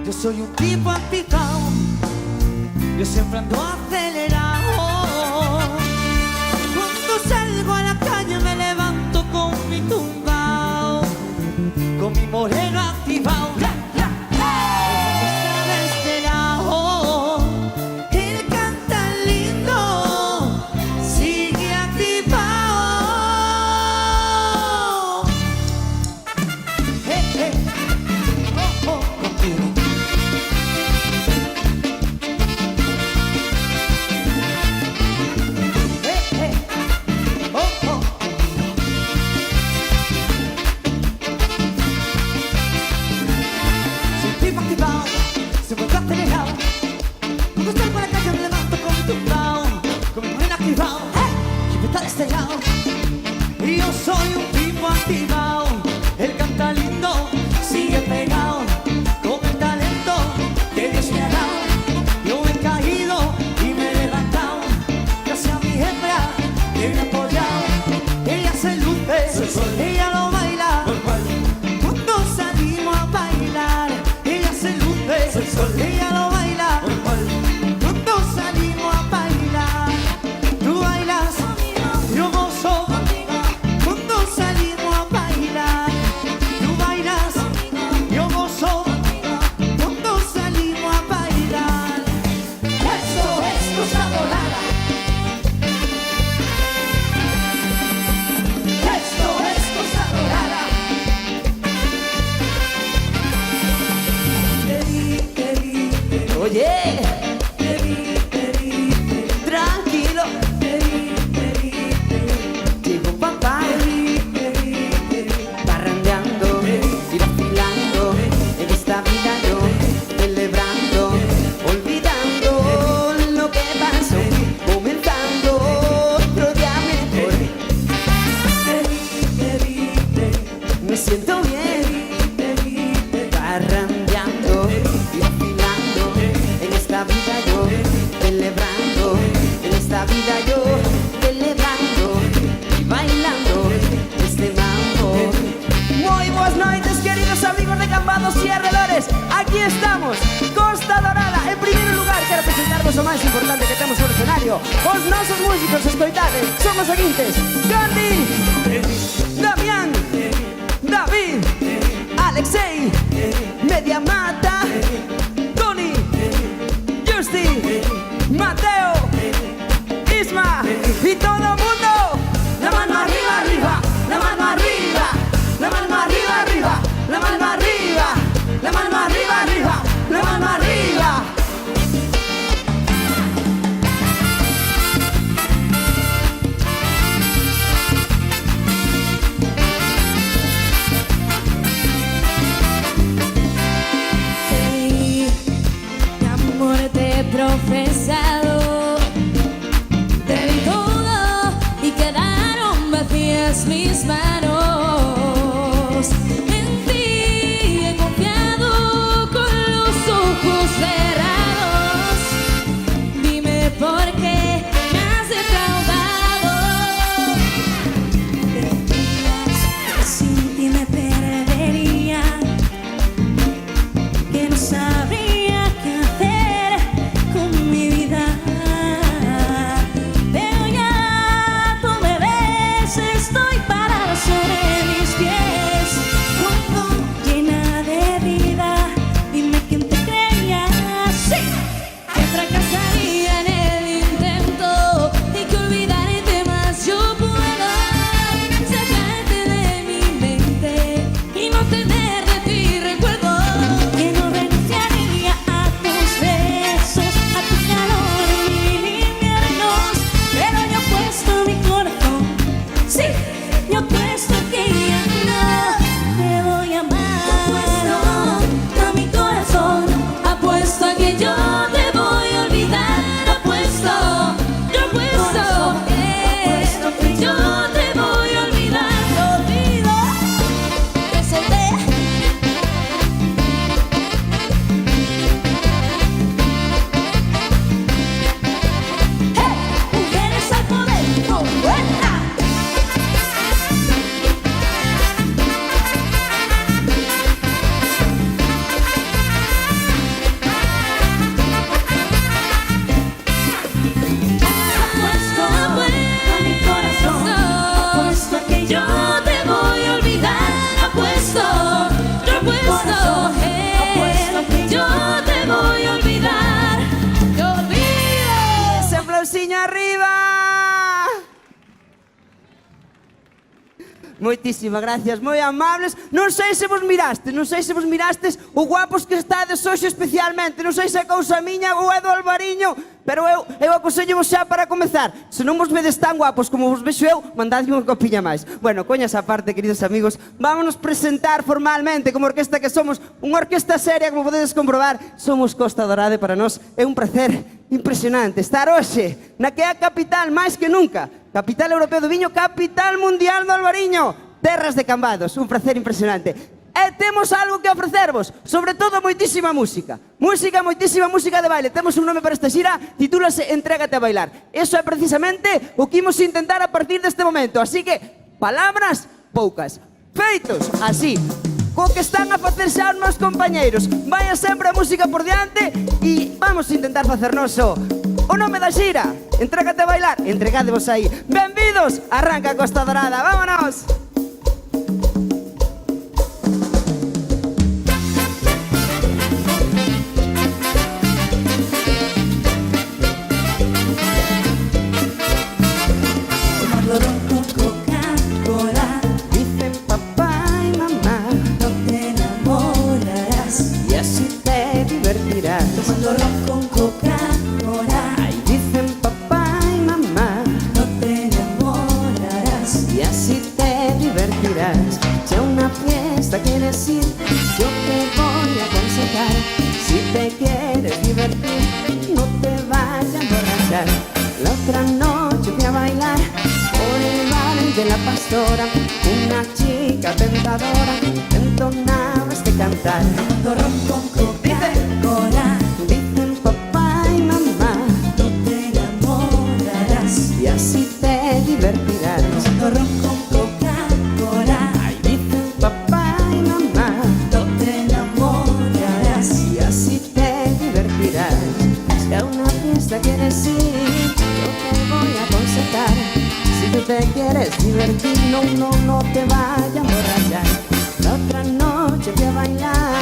Yo soy un tipo activado, yo siempre ando acelerado. Cuando salgo a la calle me levanto con mi tumbao, con mi moreno activado. Está de este lado, él canta lindo, sigue activado. Oh, oh, contigo. Yo soy un tipo activado, él canta lindo, sigue pegado, con el talento que Dios me ha dado. Yo he caído y me he levantado, gracias a mi hembra que me ha apoyado. Ella se luce, ella lo baila, cuando salimos a bailar. Ella se luce, ella lo baila, cuando salimos a bailar. Tú bailas, yo gozo. Salimos a bailar, tú bailas, yo gozo, cuando salimos a bailar. Esto es cosa dorada, esto es cosa dorada. Oye, tranquilo, llegó papá. Siento bien, parrandeando y afilando. En esta vida yo celebrando, en esta vida yo celebrando y bailando este mambo. Muy buenas noches, queridos amigos de Cambados y Arredores. Aquí estamos, Costa Dorada. En primer lugar, quero presentarvos o máis importante que temos sobre o escenario. Os nosos músicos, escoitade, son os seguintes: Gandhi, Damián, David, Alexei, Media Mata, Tony, Justi, Mateo, Isma y todo el mundo. La mano arriba, arriba, la mano arriba, la mano arriba, arriba, la mano arriba, la mano arriba, arriba, la mano arriba. Moitísimas gracias, moi amables. Non sei se vos mirastes o guapos que estades hoxe especialmente. Non sei se é cousa miña ou é do Alvariño, pero eu aconsello vos xa para comezar. Se non vos vedes tan guapos como vos vexo eu, mandadme unha copiña máis. Bueno, coñas aparte, queridos amigos, vámonos presentar formalmente como orquesta que somos, unha orquesta seria, como podedes comprobar. Somos Costa Dorada e para nós é un placer impresionante estar hoxe na que é a capital máis que nunca, capital europeo do viño, capital mundial do Alvariño, terras de Cambados, un placer impresionante. E temos algo que ofrecervos, sobre todo moitísima música. Moitísima música de baile. Temos un nome para esta xira, titúlase Entrégate a bailar. Eso é precisamente o que imos intentar a partir deste momento. Así que, palabras poucas, feitos así, co que están a facer xa os meus compañeiros. Vaya sempre a música por diante e vamos a intentar facer noso o nome da xira. Entrégate a bailar, entregádevos aí. Benvidos, arranca Costa Dorada, vámonos. Tomando ron con Coca-Cola. Ay, dicen papá y mamá, No te enamorarás. y así te divertirás. Si a una fiesta quieres ir, yo te voy a aconsejar. Si te quieres divertir, no te vayas a emborrachar. La otra noche fui a bailar por el bar de la Pastora. Una chica tentadora entonaba este cantar. Tomando ron con Coca-Cola. Dicen papá y mamá, No te enamorarás. y así te divertirás. Tomando ron con Coca-Cola. Ay, dicen papá y mamá, No te enamorarás. y así te divertirás. Si a una fiesta quieres ir, yo te voy a aconsejar. Si tú te quieres divertir, no te vayas a emborrachar. La otra noche fui a bailar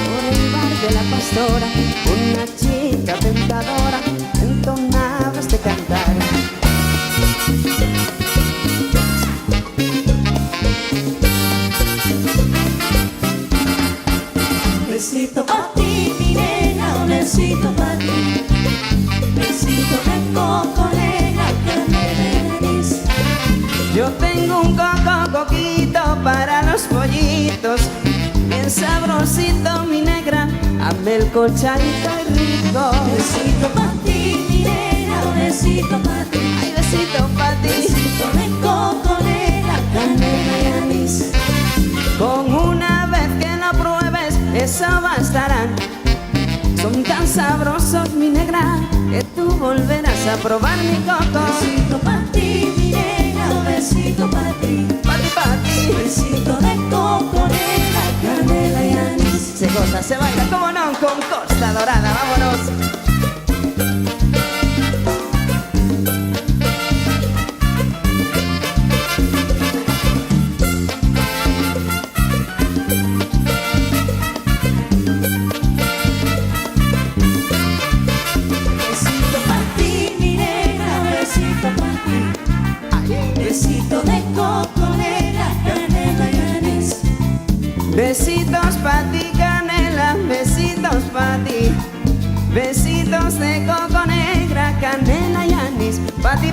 por el bar de la Pastora. Una chica tentadora entonaba este cantar. Besito pa' ti, mi nena, un besito pa' ti. Besito de coco, nena, canela y anís. Yo tengo un coquito para los pollitos, bien sabrosito mi negra, hazme el colchadito y rico. Besito pa' ti, mi nena, un besito pa' ti. Ay, besito pa' ti, Besito de coco, nena, canela y anís. con una vez que lo pruebes, eso bastará. Son tan sabrosos mi negra, que tú volverás a probar mi coco. Besito pa' ti, mi nena, un besito pa' ti. Pa' ti, Besito de coco, nena, canela y anís. se goza, se baila, como no, con Costa Dorada, vámonos. Besito pa' ti, mi nena, un besito pa' ti. Besito de coco, nena, canela y anís. Besitos pa' ti, canela, besitos pa' ti. Besitos de coco negra, canela y anís. Pa' ti,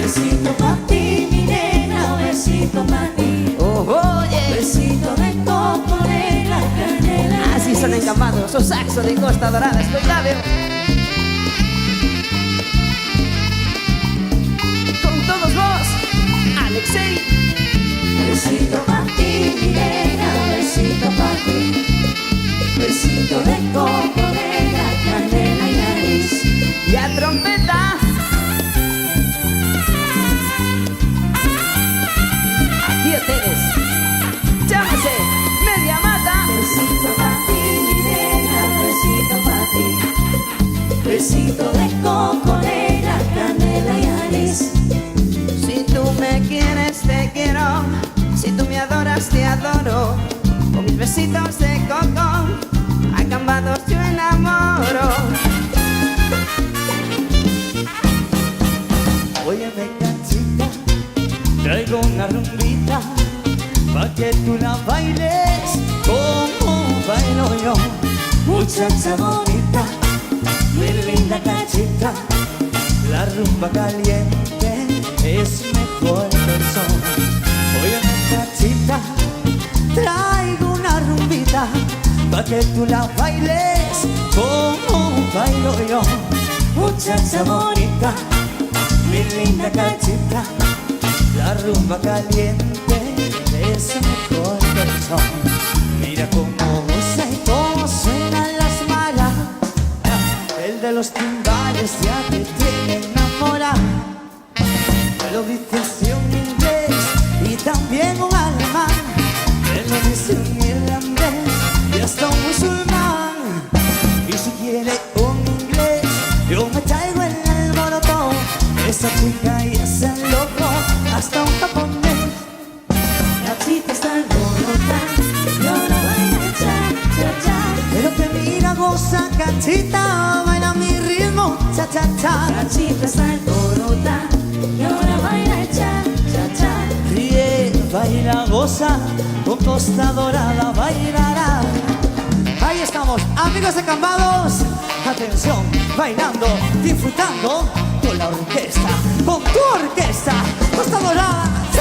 Besito pa' ti, mi nena, un besito pa' ti. oh, oye. Besito de coco, nena, canela y Así son anís. encamados, o saxo de Costa Dorada, escoitade. Con todos vos, Alexei. Besito pa' ti, mi nena, un besito pa' ti. Besito de coco, nena, canela y anís. Y a trompeta. Aquí o tenes. Chámase, Media Mata. Besito pa' ti, mi nena, un besito pa' ti. Besito de coco, nena, canela y anís. Si tú me quieres, te quiero. Si tú me adoras, te adoro. Con mis besitos de que tú la bailes como bailo yo. Muchacha bonita, muy linda cachita, la rumba caliente es mejor persona. Oye, cachita, traigo una rumbita pa' que tú la bailes como bailo yo. Muchacha bonita, mi linda cachita, la rumba caliente es mejor persona. Mira cómo goza y cómo suenan las malas. El de los timbales ya te tiene enamorada. Me lo dice así un inglés y también un alemán. Me lo dice un irlandés y hasta un musulmán. Y si quiere un inglés, yo me traigo el alboroto. Esa chica y ese loco, hasta un japonés. La chica está alborota y ahora baila cha, cha, cha. Pero que mira, goza, cachita, baila mi ritmo, cha, cha, cha. La chica está alborota y ahora baila cha, cha, cha. Ríe, baila, goza, con Costa Dorada bailará. Ahí estamos, amigos de Cambados. Atención, bailando, disfrutando con la orquesta, con tu orquesta, Costa Dorada. ¡Sí!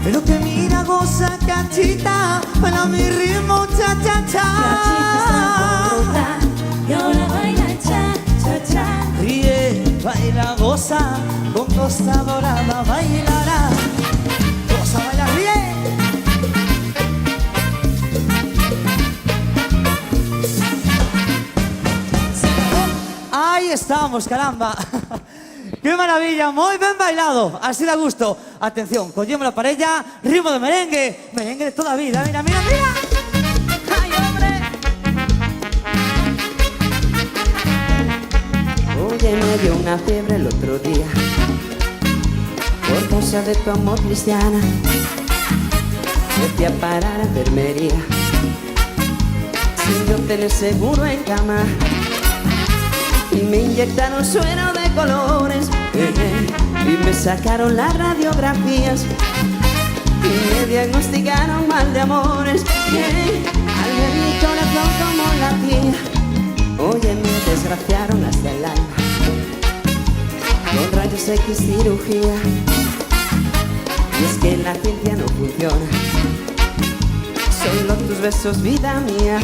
Pero que mira, goza, cachita, baila mi ritmo, cha, cha, cha. La chica está alborota y ahora baila cha, cha, cha. Ríe, baila, goza, con Costa Dorada bailará. Goza, baila, ríe. Ahí estamos, caramba. ¡Qué maravilla! Muy bien bailado, así da gusto. Atención, collemos la parella, ritmo de merengue, merengue de toda vida. Mira, mira, mira. ¡Ay, hombre! Oye, me dio una fiebre el otro día por causa de tu amor, cristiana. Me fui a parar a enfermería sin yo tener seguro en cama. Y me inyectaron suero de colores, y me sacaron las radiografías y me diagnosticaron mal de amores. Al ver mi corazón como latía, oye, me desgraciaron hasta el alma con rayos X cirugía. Y es que la ciencia no funciona, solo tus besos, vida mía.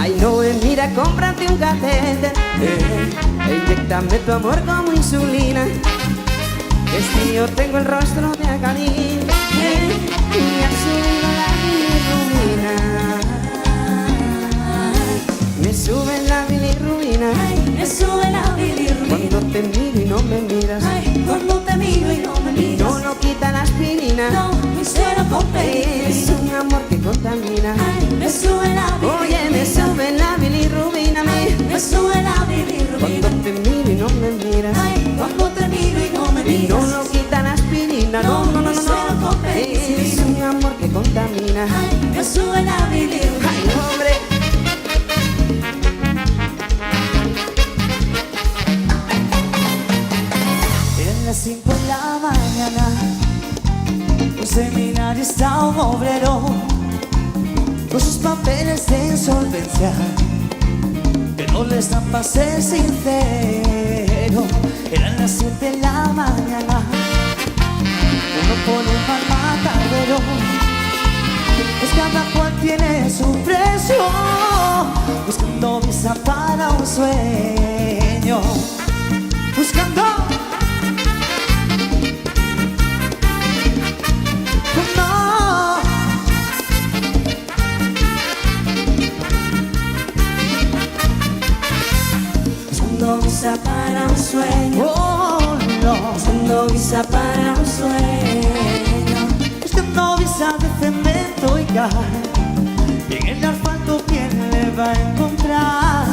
Ay, no, mira, cómprate un catéter, e inyectame tu amor como insulina. Vestido tengo el rostro de Agalín, y me ha subido la bilirrubina. Me sube la bilirrubina. Ay, me sube la bilirrubina. Cuando te miro y no me miras. Ay, cuando te miro y no me miras. No lo quita la aspirina. No, mi suero con penicilina. Es un amor que contamina. Ay, me sube la bilirrubina. Oye, me sube la bilirrubina. Me sube la bilirrubina. Cuando te miro y no me miras. Ay, cuando te miro y no me Y miras. no lo quita la aspirina. No, no, no, no, no. Es un amor que contamina. Ay, me sube la bilirrubina. Ay, hombre. Eran las 5 de la mañana, un seminarista, un obrero, con sus papeles de insolvencia, que no les dan pa' ser sincero. Eran las 7 de la mañana, uno por un mal matadero, pues cada cual tiene su precio, buscando visa para un sueño, buscando Buscando visa para un sueño. oh, no. Buscando visa para un sueño. Buscando visa de cemento y cal, y en el asfalto quién le va a encontrar.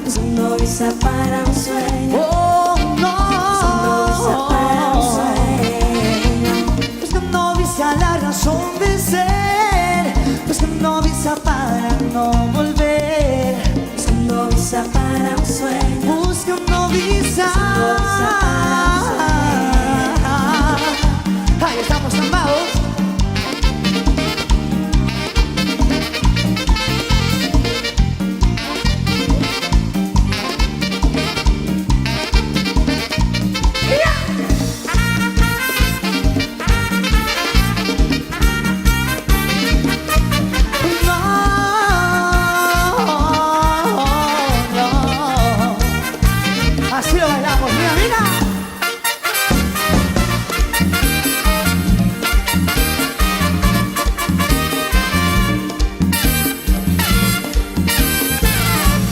Buscando visa para un sueño. Oh, novisa para un sueño. Buscando visa la razón de ser, buscando visa para no volver, Buscando visa para un sueño. buscando visa. Ahí estamos amados. Así lo bailamos, mira, mira.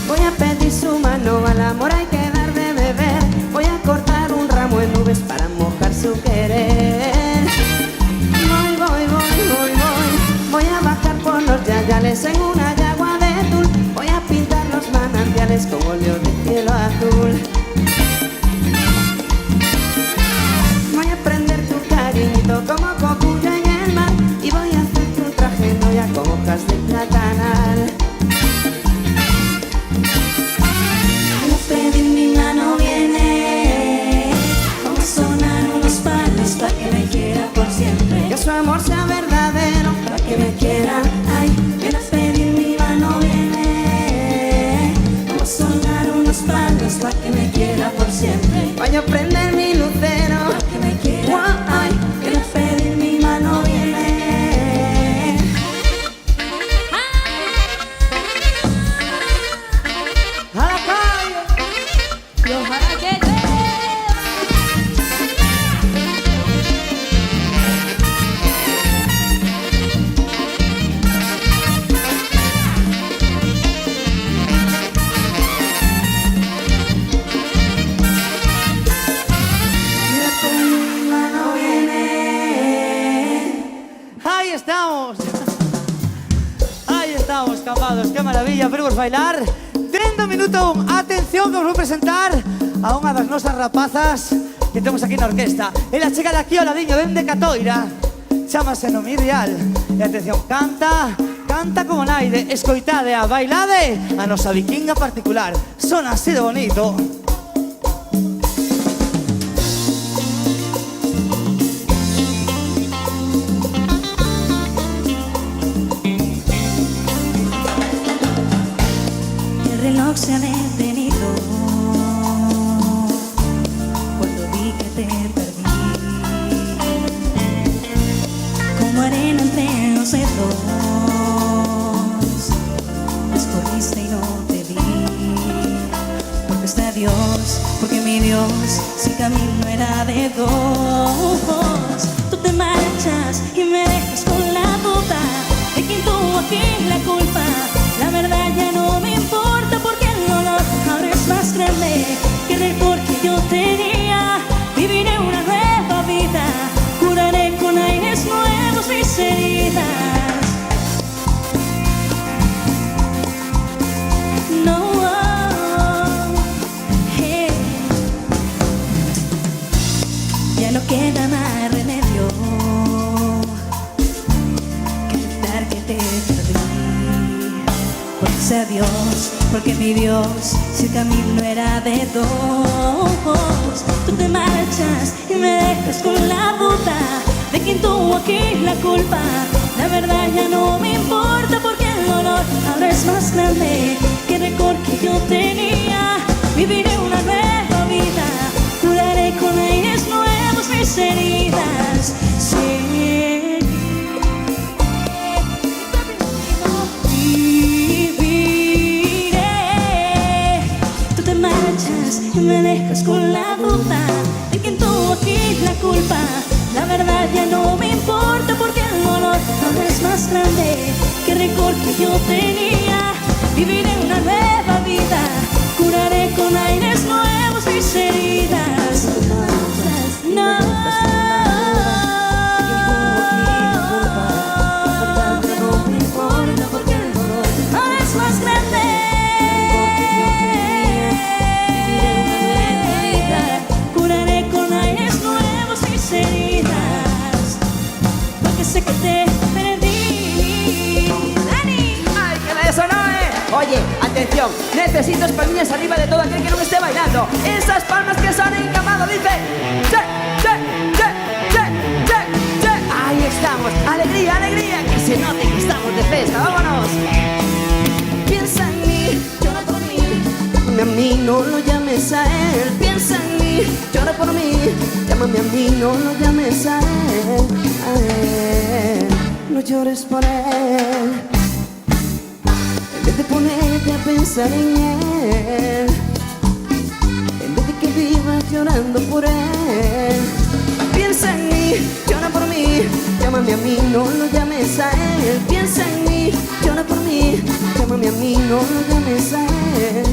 Voy a pedir su mano, al amor hay que dar de beber. Voy a cortar un ramo en nubes para mojar su querer. Voy a bajar por los yayales en una yagua de tul. Voy a pintar los manantiales con óleo de cielo azul. Voy a prender tu cariñito como cocuyo en el mar. Y voy a hacerte un traje noya con hojas de platanal. Pedir mi mano viene, vamos a sonar unos palos para que me quiera por siempre. Que su amor sea verdadero. Para que me quiera, ay, ven a pedir mi mano viene. Vamos a sonar unos palos para que me quiera por siempre. Voy a prender mi lucero. Para que me quiera, ay, ven a pedir mi mano viene. A la calle. Ven a pedir mi mano viene. Ahí estamos. Ahí estamos, camados. Qué maravilla. Podemos bailar. 30 minutos. Atención, que os voy a presentar a unha das nosas rapazas que temos aquí na orquesta. É a chega de aquí ao ladiño, ven de Catoira. Chámase no Mirial. E atención, canta, canta como naide. Escoitade a bailade a nosa vikinga particular. Son así de bonito. El reloj se ha detenido cuando vi que te perdí. Como arena entre los dedos, escurriste y no te vi. Porque está Dios, porque mi Dios, si camino era de dos. Tú te marchas y me dejas con la duda de quién tuvo aquí la culpa. La verdad ya no me importa porque el dolor ahora es más grande que el rencor que yo tenía. Viviré una nueva vida, curaré con aires nuevos mis heridas. No, ya no queda más remedio que aceptar que te perdí. Porque sea Dios, porque mi Dios, si el camino era de dos. Tú te marchas y me dejas con la duda de quién tuvo aquí la culpa. La verdad ya no me importa porque el dolor ahora es más grande que el rencor que yo tenía. Viviré una nueva vida, curaré con aires nuevos mis heridas. Sí. Y me dejas con la duda de quién tuvo aquí la culpa. La verdad ya no me importa porque el dolor ahora es más grande que el rencor que yo tenía. Viviré una nueva vida, curaré con aires nuevos mis heridas. No. Ahora es más grande. Curaré con aires que te perdí. ¡Dani! ¡Ay, que me sonó, Oye, atención, necesito palmas arriba de todo aquel que no me esté bailando. Esas palmas que son encamadas, dice. ¡Che, che, che, che, che, che! Ahí estamos, alegría, alegría, que se note que estamos de fiesta, vámonos. Piensa en mí, llora por mí, llámame a mí, no lo llames a él. Piensa en mí, llora por mí, llámame a mí, no lo llames a él. No llores por él. En vez de ponerte a pensar en él, en vez de que vivas llorando por él, piensa en mí, llora por mí, llámame a mí, no lo llames a él. Piensa en mí, llora por mí, llámame a mí, no lo llames a él.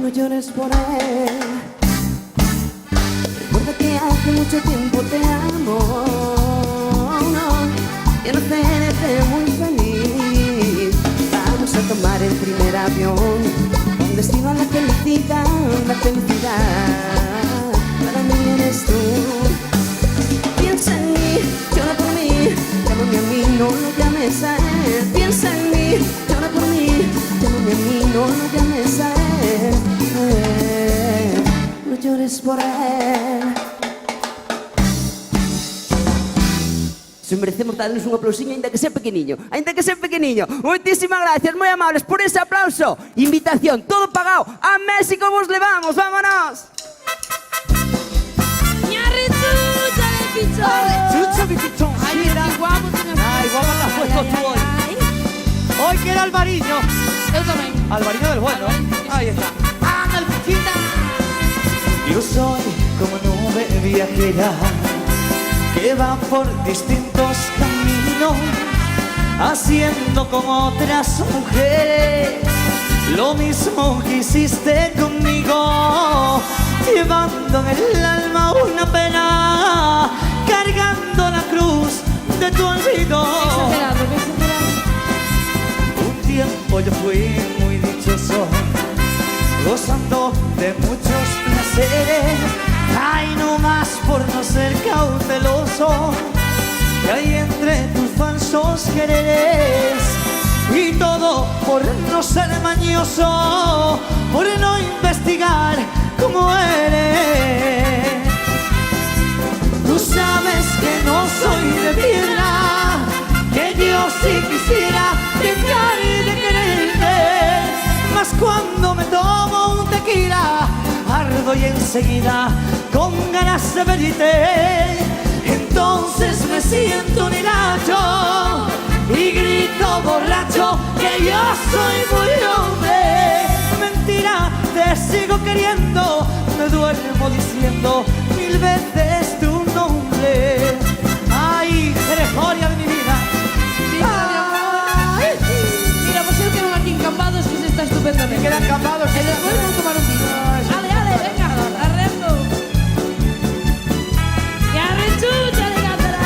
No llores por él. Recuerda que hace mucho tiempo te amo, no, quiero hacerte muy feliz. Vamos a tomar el primer avión con destino a la felicidad, la felicidad. Para mí eres tú. Piensa en mí, llora por mí, llámame a mí, no lo llames a él. Piensa en mí, llora por mí, llámame a mí, no lo llames a él. No llores por él. Se merecemos darles un aplausinho, ainda que sea pequeniño, ainda que sea pequeniño. Muchísimas gracias, muy amables por ese aplauso. Invitación, todo pagado. A México vos levamos, vámonos. Chucha, mi pichón. Ay, mira, guapo, Ay, guapo la has puesto tú hoy. Hoy que era Alvariño. Yo también. Alvariño del bueno. Ahí está. ¡Anda, el puchita! Yo soy como nube viajera que va por distintos caminos, haciendo con otras mujeres lo mismo que hiciste conmigo, llevando en el alma una pena, cargando la cruz de tu olvido. Un tiempo yo fui muy dichoso, gozando de muchos placeres. Ay, no más por no ser cauteloso, que hay entre tus falsos quereres. Y todo por no ser mañoso, por no investigar cómo eres. Tú sabes que no soy de piedra, que yo sí quisiera dejar de quererte, mas cuando me tomo un tequila ardo y enseguida con ganas de verte. Entonces me siento un hilacho y grito borracho que yo soy muy hombre. Mentira, te sigo queriendo, me duermo diciendo 1000 veces tu nombre. Ay, eres joya de mi vida. Ay. Mira, pues yo quedo aquí encampados, que se está estupendamente. Me quedan encampados. Y después vamos a tomar un vino. Ale, ale, venga, arrendo. ¡Qué arrechucha de gatera!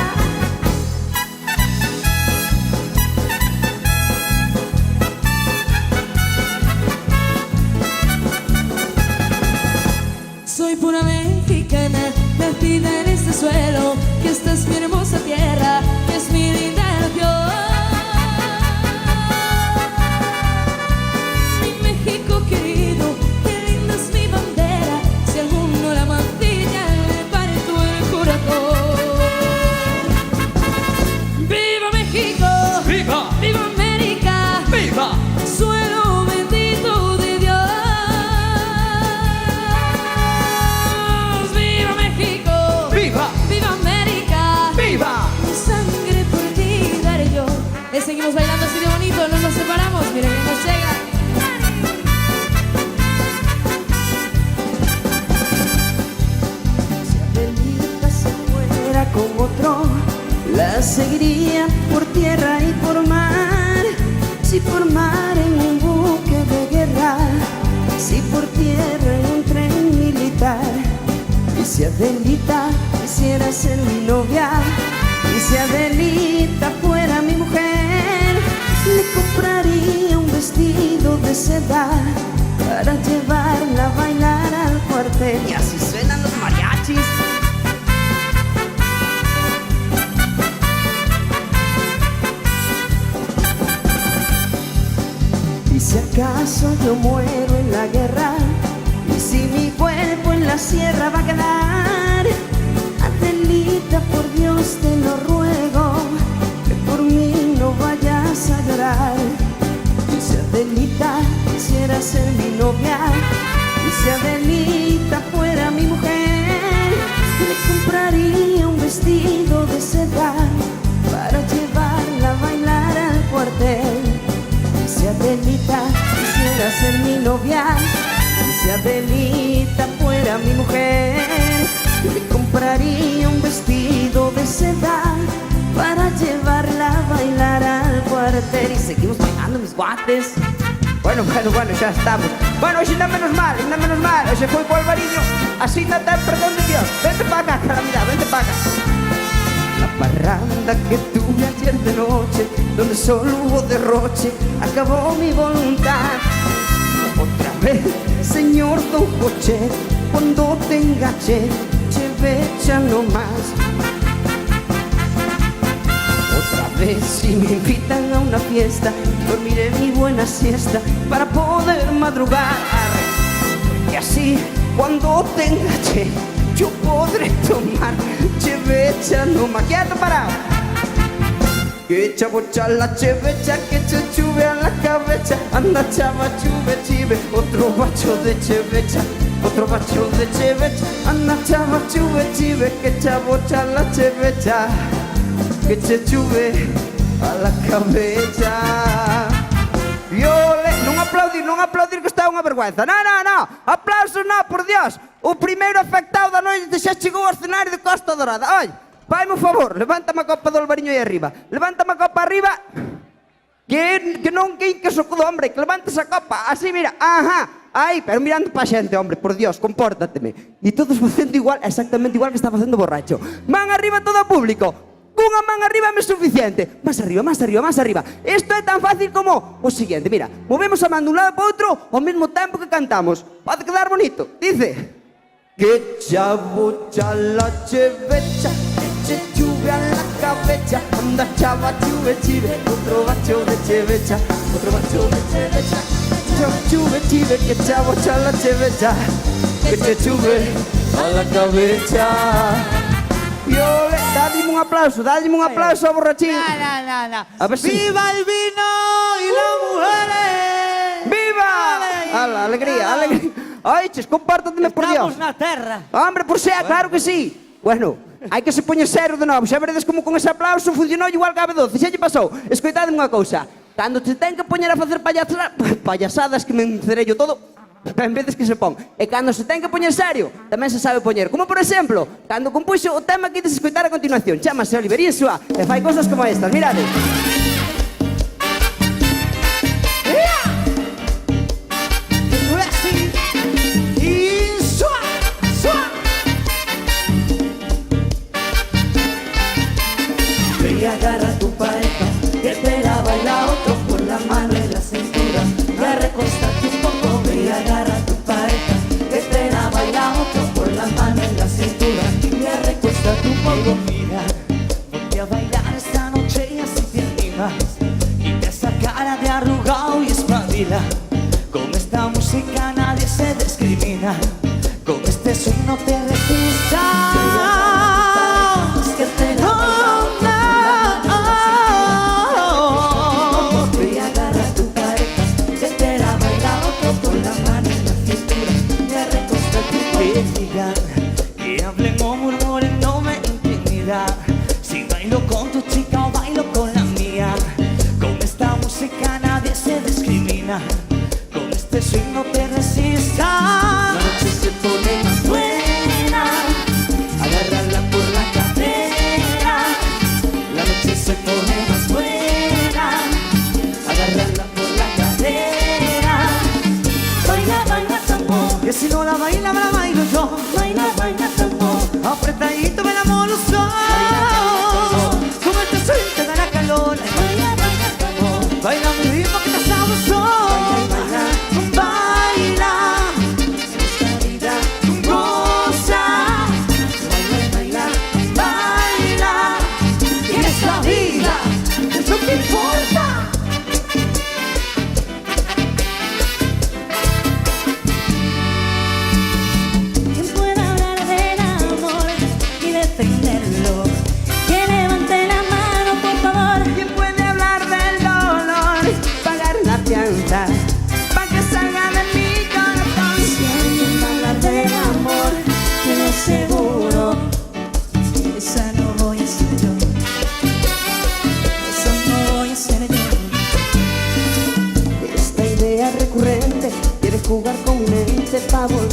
Soy pura mexicana, nacida en este suelo, que esta es mi hermosa tierra, que es mi linda nación. Mi México querido, qué linda es mi bandera, si alguno la mancilla le parto el corazón. ¡Viva México! ¡Viva! ¡Viva América! ¡Viva! Suelo bendito de Dios. ¡Viva México! ¡Viva! ¡Viva América! ¡Viva! Mi sangre por ti daré yo. Seguimos bailando así de bonito, no nos separamos. Miren, nos llega. Si Adelita se fuera con otro, la seguiría por tierra y por mar. Si por mar en un buque de guerra, si por tierra en un tren militar. Y si Adelita quisiera ser mi novia, y si Adelita fuera mi mujer, le compraría un vestido de seda para llevarla a bailar al cuartel. Y así suenan los mariachis. acaso yo muero en la guerra, y si mi cuerpo en la sierra va a quedar, Adelita, por Dios te lo ruego, que por mí no vayas a llorar. Y si Adelita quisiera ser mi novia, y si Adelita fuera mi mujer, le compraría un vestido de seda para llevarla a bailar al cuartel. Y si Adelita quisiera ser mi novia, y si Adelita fuera mi mujer, le compraría un vestido de seda para llevarla a bailar al cuartel. Y seguimos bailando, mis guates. Bueno, ya estamos. Bueno, hoxe non menos mal, hoxe foi po Alvariño. Así non ten perdón de Dios. Vente pa acá, calamidad, vente pa acá. La parranda que tuve ayer de noche, donde solo hubo derroche, acabó mi voluntad. Otra vez, señor Don José, cuando te enganché, chevecha no más. Otra vez, si me invitan a una fiesta, dormiré mi buena siesta para poder madrugar. Y así, cuando te enganché, yo podré tomar chevecha no más. Quieto, parado. Que chabocha la chevecha, que se chube a la cabeza. Anda chava, chuve, chive, otro bacho de chevecha, otro bacho de chevecha. Anda chava, chuve, chive, que chabocha la chevecha, que se chube a la cabeza. Viole, non aplaudir que está unha vergüenza. No, aplausos no, por Dios. O primeiro afectado da noite xa chegou ao escenario de Costa Dorada. Oi, faime un favor, levántame a copa do Alvariño aí arriba. Levántame a copa arriba. Que non quinques o cudo, hombre, que levantes a copa. Así, mira, ajá. Aí, pero mirando pa xente, hombre, por Dios, compórtateme. E todos facendo igual, exactamente igual que está facendo borracho. Man arriba todo o público. Cunha man arriba é suficiente. Más arriba, más arriba, más arriba. Isto é tan fácil como o siguiente. Mira, movemos a man dun lado para outro ao mesmo tempo que cantamos. Pode quedar bonito. Dice: que chabocha la chevecha, que chuve a la cabeza. Anda chava, chuve, chive, otro bacho de chevecha, otro bacho de chevecha. Chava, chuve, chive, que chabocha la chevecha, que te chuve a la cabeza. Viole, dadime un aplauso a borrachín. No. A ver si... ¡Viva el vino y las mujeres! ¡Viva! ¡Hala, alegría! Ai, ches, compártateme, por Dios. Estamos na terra. Hombre, por sea, claro que sí. Bueno, hai que se poñer serio de novo. Xa veredes como con ese aplauso funcionou igual que a B12. Xa lle pasou. Escoitade unha cousa. Cando te ten que poñer a facer payasadas que me encerello todo, en veces que se pon. E cando se ten que poñer serio, tamén se sabe poñer. Como por exemplo, cando compuxo o tema que ides escoitar a continuación. Chámase Oliver Insua e fai cosas como estas. Mirade. Y agarra a tu pareja, que te la baila otro por la mano en la cintura. Ya recóstate un poco, ve y agarra a tu pareja, que te la baila otro por la mano en la cintura. Ya recóstate un poco, mira, voy a bailar esta noche y así te animas. Quita esa cara de arrugado y espabila. Con esta música nadie se discrimina. Con este swing no te resistas. Que te la baila otro. Que hablen o murmuren no me intimida. Si bailo con tu chica o bailo con la mía, con esta música nadie se discrimina. Con este swing no te resistas. La noche se pone más buena, agárrala por la cadera. La noche se pone más buena, agárrala por la cadera. Baila, baila tambor, que si no la baila me la bailo yo. Baila, baila tambor, apretadito me la molo yo. Como este swing te da la calor.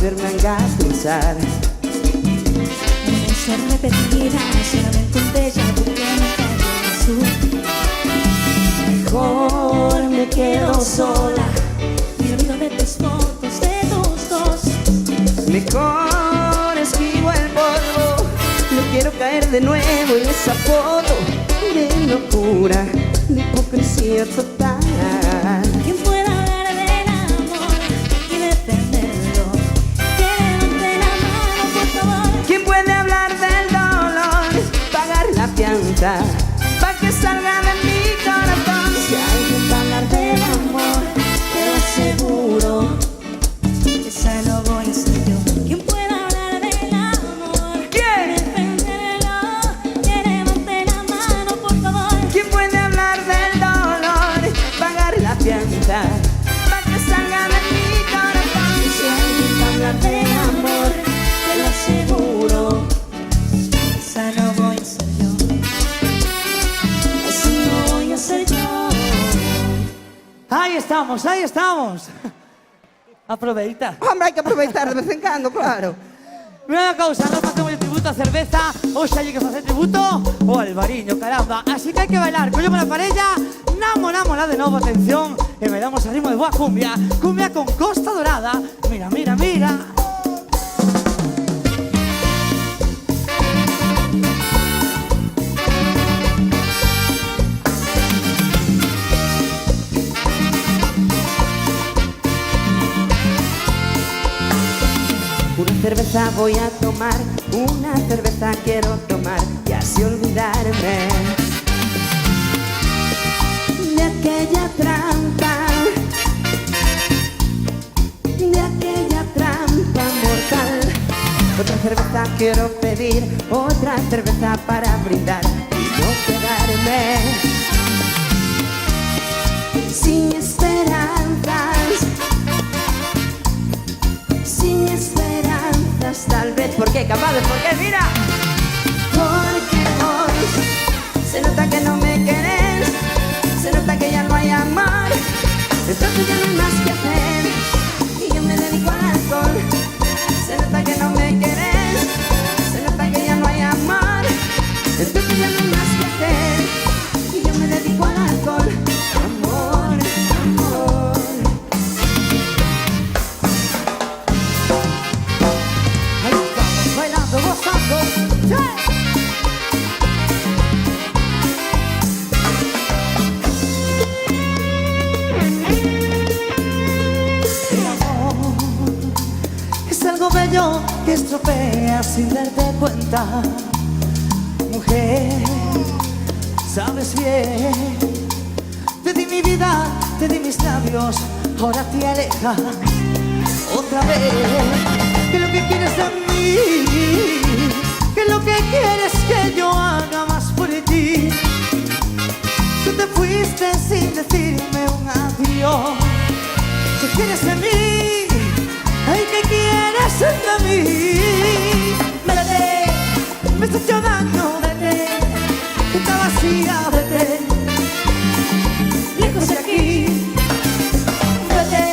hacerme engatusar. Debe ser repetida, solamente un déjà vu que me cayó el azul. Mejor me quedo sola, Me olvido de tus fotos, de tus dos. mejor esquivo el polvo. No quiero caer de nuevo en esa foto de locura, de hipocresía total. ¿Quién puede hablar del amor y defenderlo? Que levante la mano, por favor. ¿Quién puede hablar del dolor? Pagar la fianza pa' que salga de mi corazón. Si alguien va a hablar del amor, te lo aseguro, esa no voy a ser yo. ¿Quién puede hablar del amor? ¿Quién? Defenderlo, que levante la mano, por favor. ¿Quién puede hablar del dolor? Pagar la fianza pa' que salga de mi corazón. Si alguien va a hablar del amor, te lo aseguro, esa no voy a ser yo. Esa no voy a ser yo. Ahí estamos, ahí estamos. Aproveita. Hombre, hay que aproveitar de vez en cuando, claro. Mira una cousa, non facemos el tributo a cerveza. Hoxe hai que facer tributo ao albariño, caramba. Así que hai que bailar, collemos la parella. Námola de novo, atención. E me damos al ritmo de boa cumbia. Cumbia con Costa Dorada. Mira, mira, mira. Una cerveza voy a tomar, una cerveza quiero tomar y así olvidarme de aquella trampa mortal. Otra cerveza quiero pedir, otra cerveza para brindar y no quedarme sin esperanzas, sin esperanzas, tal vez. ¿Por qué, capaz? ¿Por qué? Mira, porque hoy se nota que no me querés, se nota que ya no hay amor, entonces ya no hay más que hacer y yo me dedico al alcohol. Se nota que no me querés, se nota que ya no hay amor, entonces ya no hay más que hacer y yo me dedico al alcohol. Amor, amor. Ahí estamos, bailando, gozando. ¡Sí! El amor es algo bello que estropea sin darte cuenta. Mujer, sabes bien, te di mi vida, te di mis labios, ahora te alejas otra vez. ¿Qué es lo que quieres de mí? ¿Qué es lo que quieres que yo haga más por ti? Tú te fuiste sin decirme un adiós. ¿Qué quieres de mí? Ay, ¿qué quieres de mí? Vete, me estás hecho daño, vete, está vacía, vete, lejos de aquí, vete,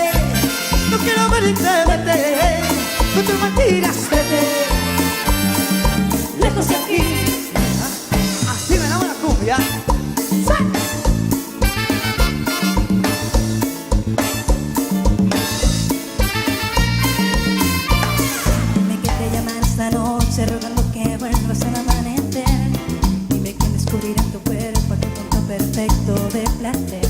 no quiero verte, vete, con tus mentiras, vete, lejos de aquí. Así me da una cumbia. ¡Sí! Dime que te llaman esta noche rogando que vuelvas al amanecer. Dime que descubrirá en tu cuerpo aquel punto perfecto de placer.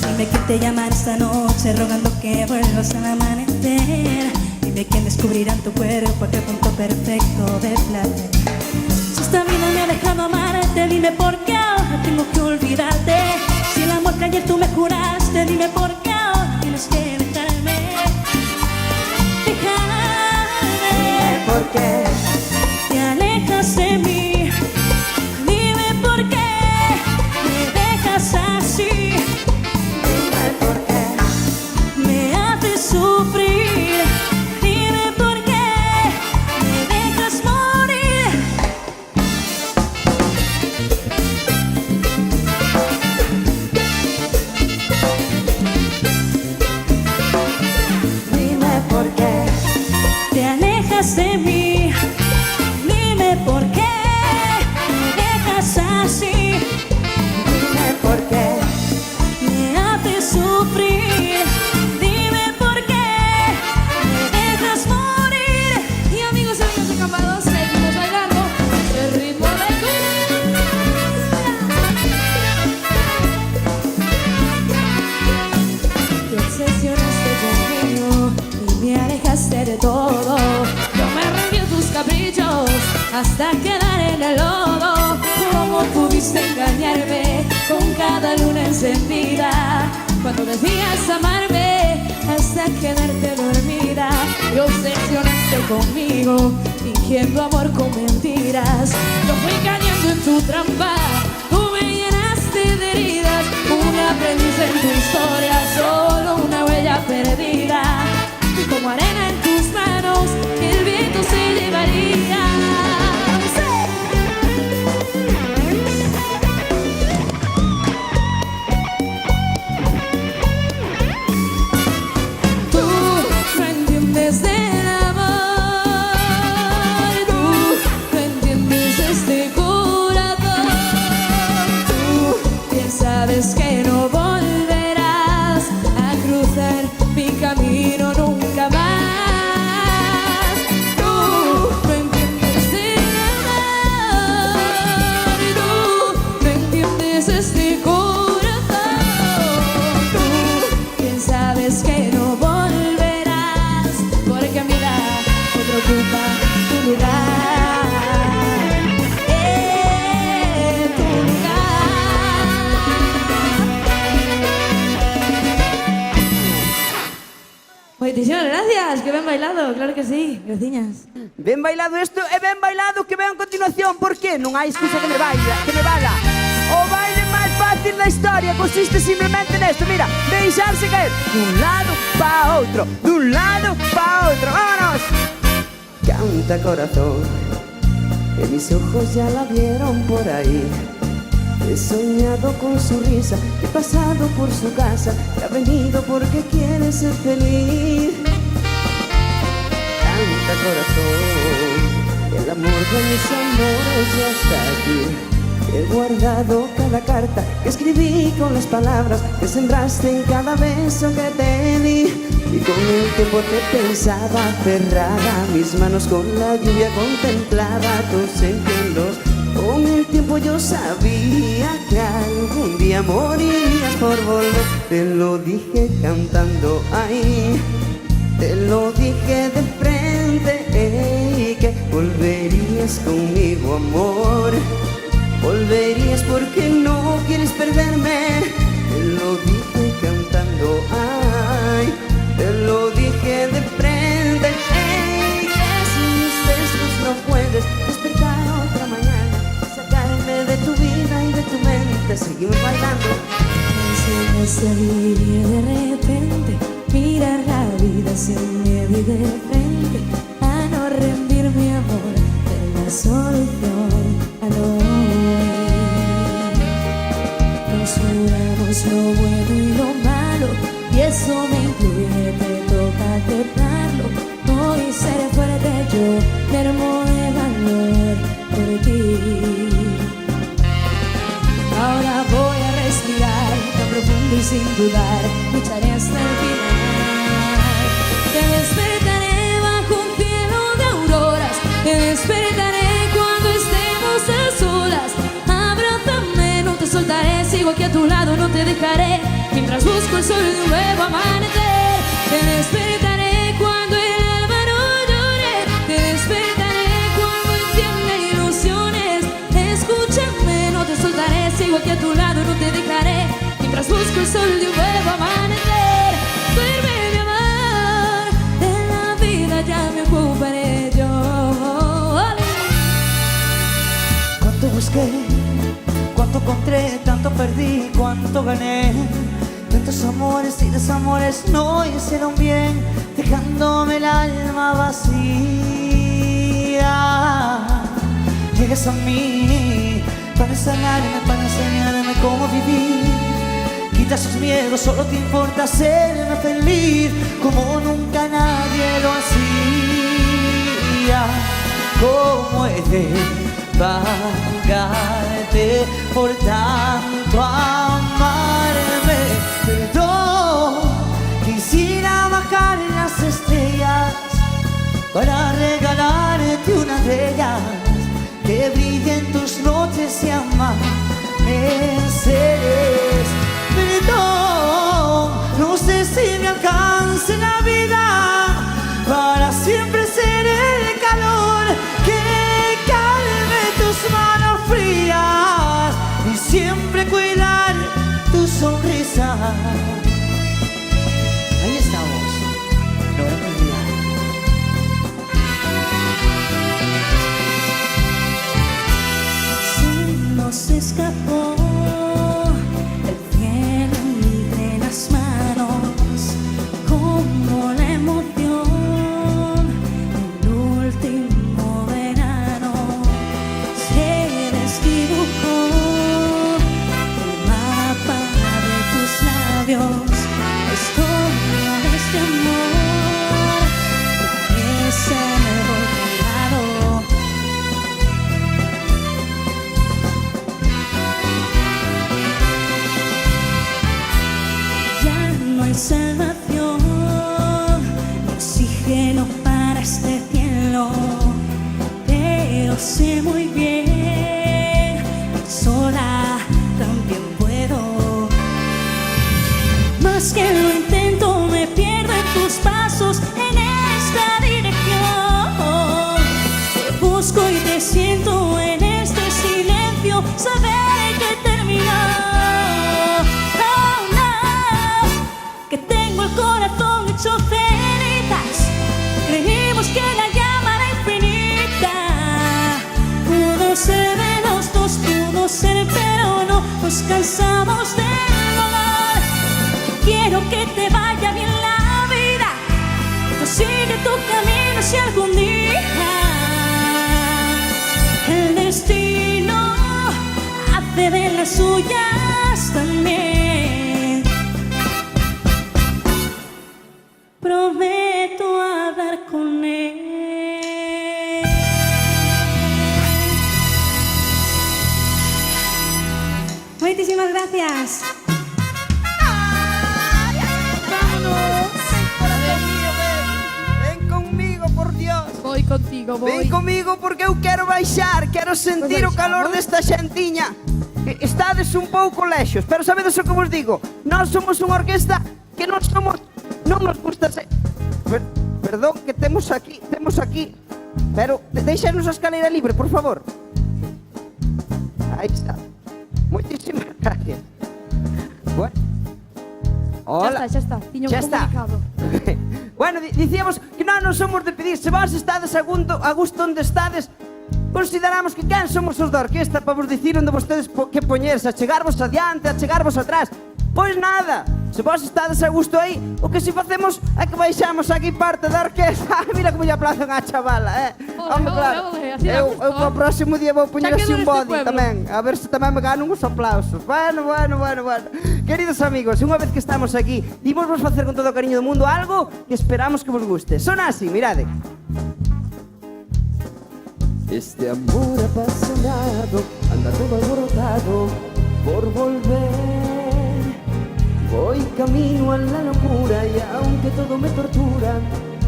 Dime que te llaman esta noche rogando que vuelvas al amanecer. Dime quién descubrirá en tu cuerpo aquel punto perfecto de placer. Si esta vida me ha dejado amarte, dime por qué ahora tengo que olvidarte. Si el amor que ayer tú me juraste, dime por qué ahora tienes que dejarme. ¿Por qué? Te alejas de mí. Dime por qué me dejas así. Dime por qué. Me haces sufrir. Dime por qué me dejas morir. supiste engañarme con cada luna encendida. Cuando decías amarme hasta quedarte dormida, y obsesionaste conmigo, fingiendo amor con mentiras. Yo fui cayendo en tu trampa, tú me llenaste de heridas. Un aprendiz en tu historia, solo una huella perdida. Y como arena en tus manos, el viento se llevaría. Sabes que no volverás a cruzar mi camino nunca más. Tú no entiendes de amor, tú no entiendes este corazón. Tú bien sabes que no volverás, porque mira, otro ocupa tu lugar. Moitísimas gracias, que ben bailado, claro que sí, graciñas. Ben bailado isto e ben bailado que ven a continuación. Por que non hai excusa que me vala? O baile máis fácil da historia consiste simplemente nesto. Mira, deixarse caer dun lado pa outro, dun lado pa outro. ¡Vámonos! Canta corazón, que mis ojos ya la vieron por ahí. He soñado con su risa, he pasado por su casa, he venido porque quiere ser feliz. Canta corazón, el amor de mis amores ya está aquí. He guardado cada carta que escribí con las palabras que sembraste en cada beso que te di. Y con el tiempo te pensaba cerrada, mis manos con la lluvia contemplaba tus sentidos. Con el tiempo yo sabía que algún día morirías por volver. Te lo dije cantando ahí, te lo dije de frente, que volverías conmigo, amor. Volverías porque no quieres perderme. Te lo dije cantando ay, te lo dije de frente, que sin mis besos no puedes despertar otra mañana, sacarme de tu vida y de tu mente. Seguimos bailando. Me enseñas a vivir de repente, mirar la vida sin miedo y de frente, a no rendir mi amor, de la solución a lo hoy. Nos juramos lo bueno y lo malo, y eso me incluye, te toca aceptarlo. Hoy seré fuerte yo, mermo de valor por ti. Ahora voy a respirar tan profundo y sin dudar, lucharé hasta el final. Te despertaré bajo un cielo de auroras, te despertaré cuando estemos a solas. Abrázame, no te soltaré, sigo aquí a tu lado, no te dejaré, mientras busco el sol de un nuevo amanecer. Te despertaré cuando el alma no llore, te despertaré cuando encienda ilusiones. Escúchame, no te soltaré, sigo aquí a tu lado, no te dejaré, mientras busco el sol de un nuevo amanecer. Duerme, mi amor, de la vida ya me ocuparé yo. Cuánto busqué, cuánto encontré, tanto perdí, cuánto gané. Tantos amores y desamores no hicieron bien, dejándome el alma vacía. Llegas a mí para enseñarme cómo vivir. Quitas sus miedos, solo te importa hacerme feliz, como nunca nadie lo hacía. ¿Cómo he de pagarte por tanto amarme? Perdón, quisiera bajar las estrellas para regalarte una de ellas, que brille en tus noches y amaneceres. Perdón, no sé si me alcance la vida para siempre ser el calor que calme tus manos frías pensar. Ahí estamos, no es real. Se nos escapó el cielo entre las manos, como la emoción del último verano. Se desdibujó el mapa de tus labios, la historia de este amor que se me volvió al lado. Ya no hay salvación, ni oxígeno para este cielo, pero sé muy bien que sola también puedo. Más que lo intento, me pierdo en tus pasos en esta dirección. Te busco y te siento en este silencio, saber que terminó. Oh, no, que tengo el corazón hecho cenizas. Creímos que la llama era infinita. Pudo ser de los dos, pudo ser, pero no. Nos cansamos del dolor. Quiero que te vaya bien la vida. Tú sigue tu camino si algún día el destino hace de las suyas también. Prometo a dar con él. Muchísimas gracias. Ven conmigo, por Dios. Voy contigo, voy. Ven comigo porque eu quero baixar, quero sentir o calor desta xentiña. Estades un pouco lexos, pero sabedes o que vos digo? Nós somos unha orquesta que non somos, non nos gusta ser... Perdón, que temos aquí, pero deixanos a escalera libre, por favor. Aí está. Moitísimas gracias. Bueno. Hola. Ya está. Tiño un Xa está. comunicado. Bueno, dicíamos que non somos de pedir. Se vos estades a gusto onde estades, consideramos que quen somos os da orquesta para vos dicir onde vostedes que poñerse, a chegarvos adiante, a chegarvos atrás. Pois nada, se vos estades a gusto aí, o que si facemos é que baixamos aquí parte da orquesta. Mira como lle aplazan á chavala, Home, claro. así dá Eu gusto, o próximo día vou poñer Xa así un quedo neste body pueblo. tamén, a ver se tamén me gano uns aplausos. Bueno. Queridos amigos, unha vez que estamos aquí, imos vos facer con todo o cariño do mundo algo que esperamos que vos guste. Son así, mirade. Este amor apasionado anda todo alborotado por volver. Voy camino a la locura y aunque todo me tortura,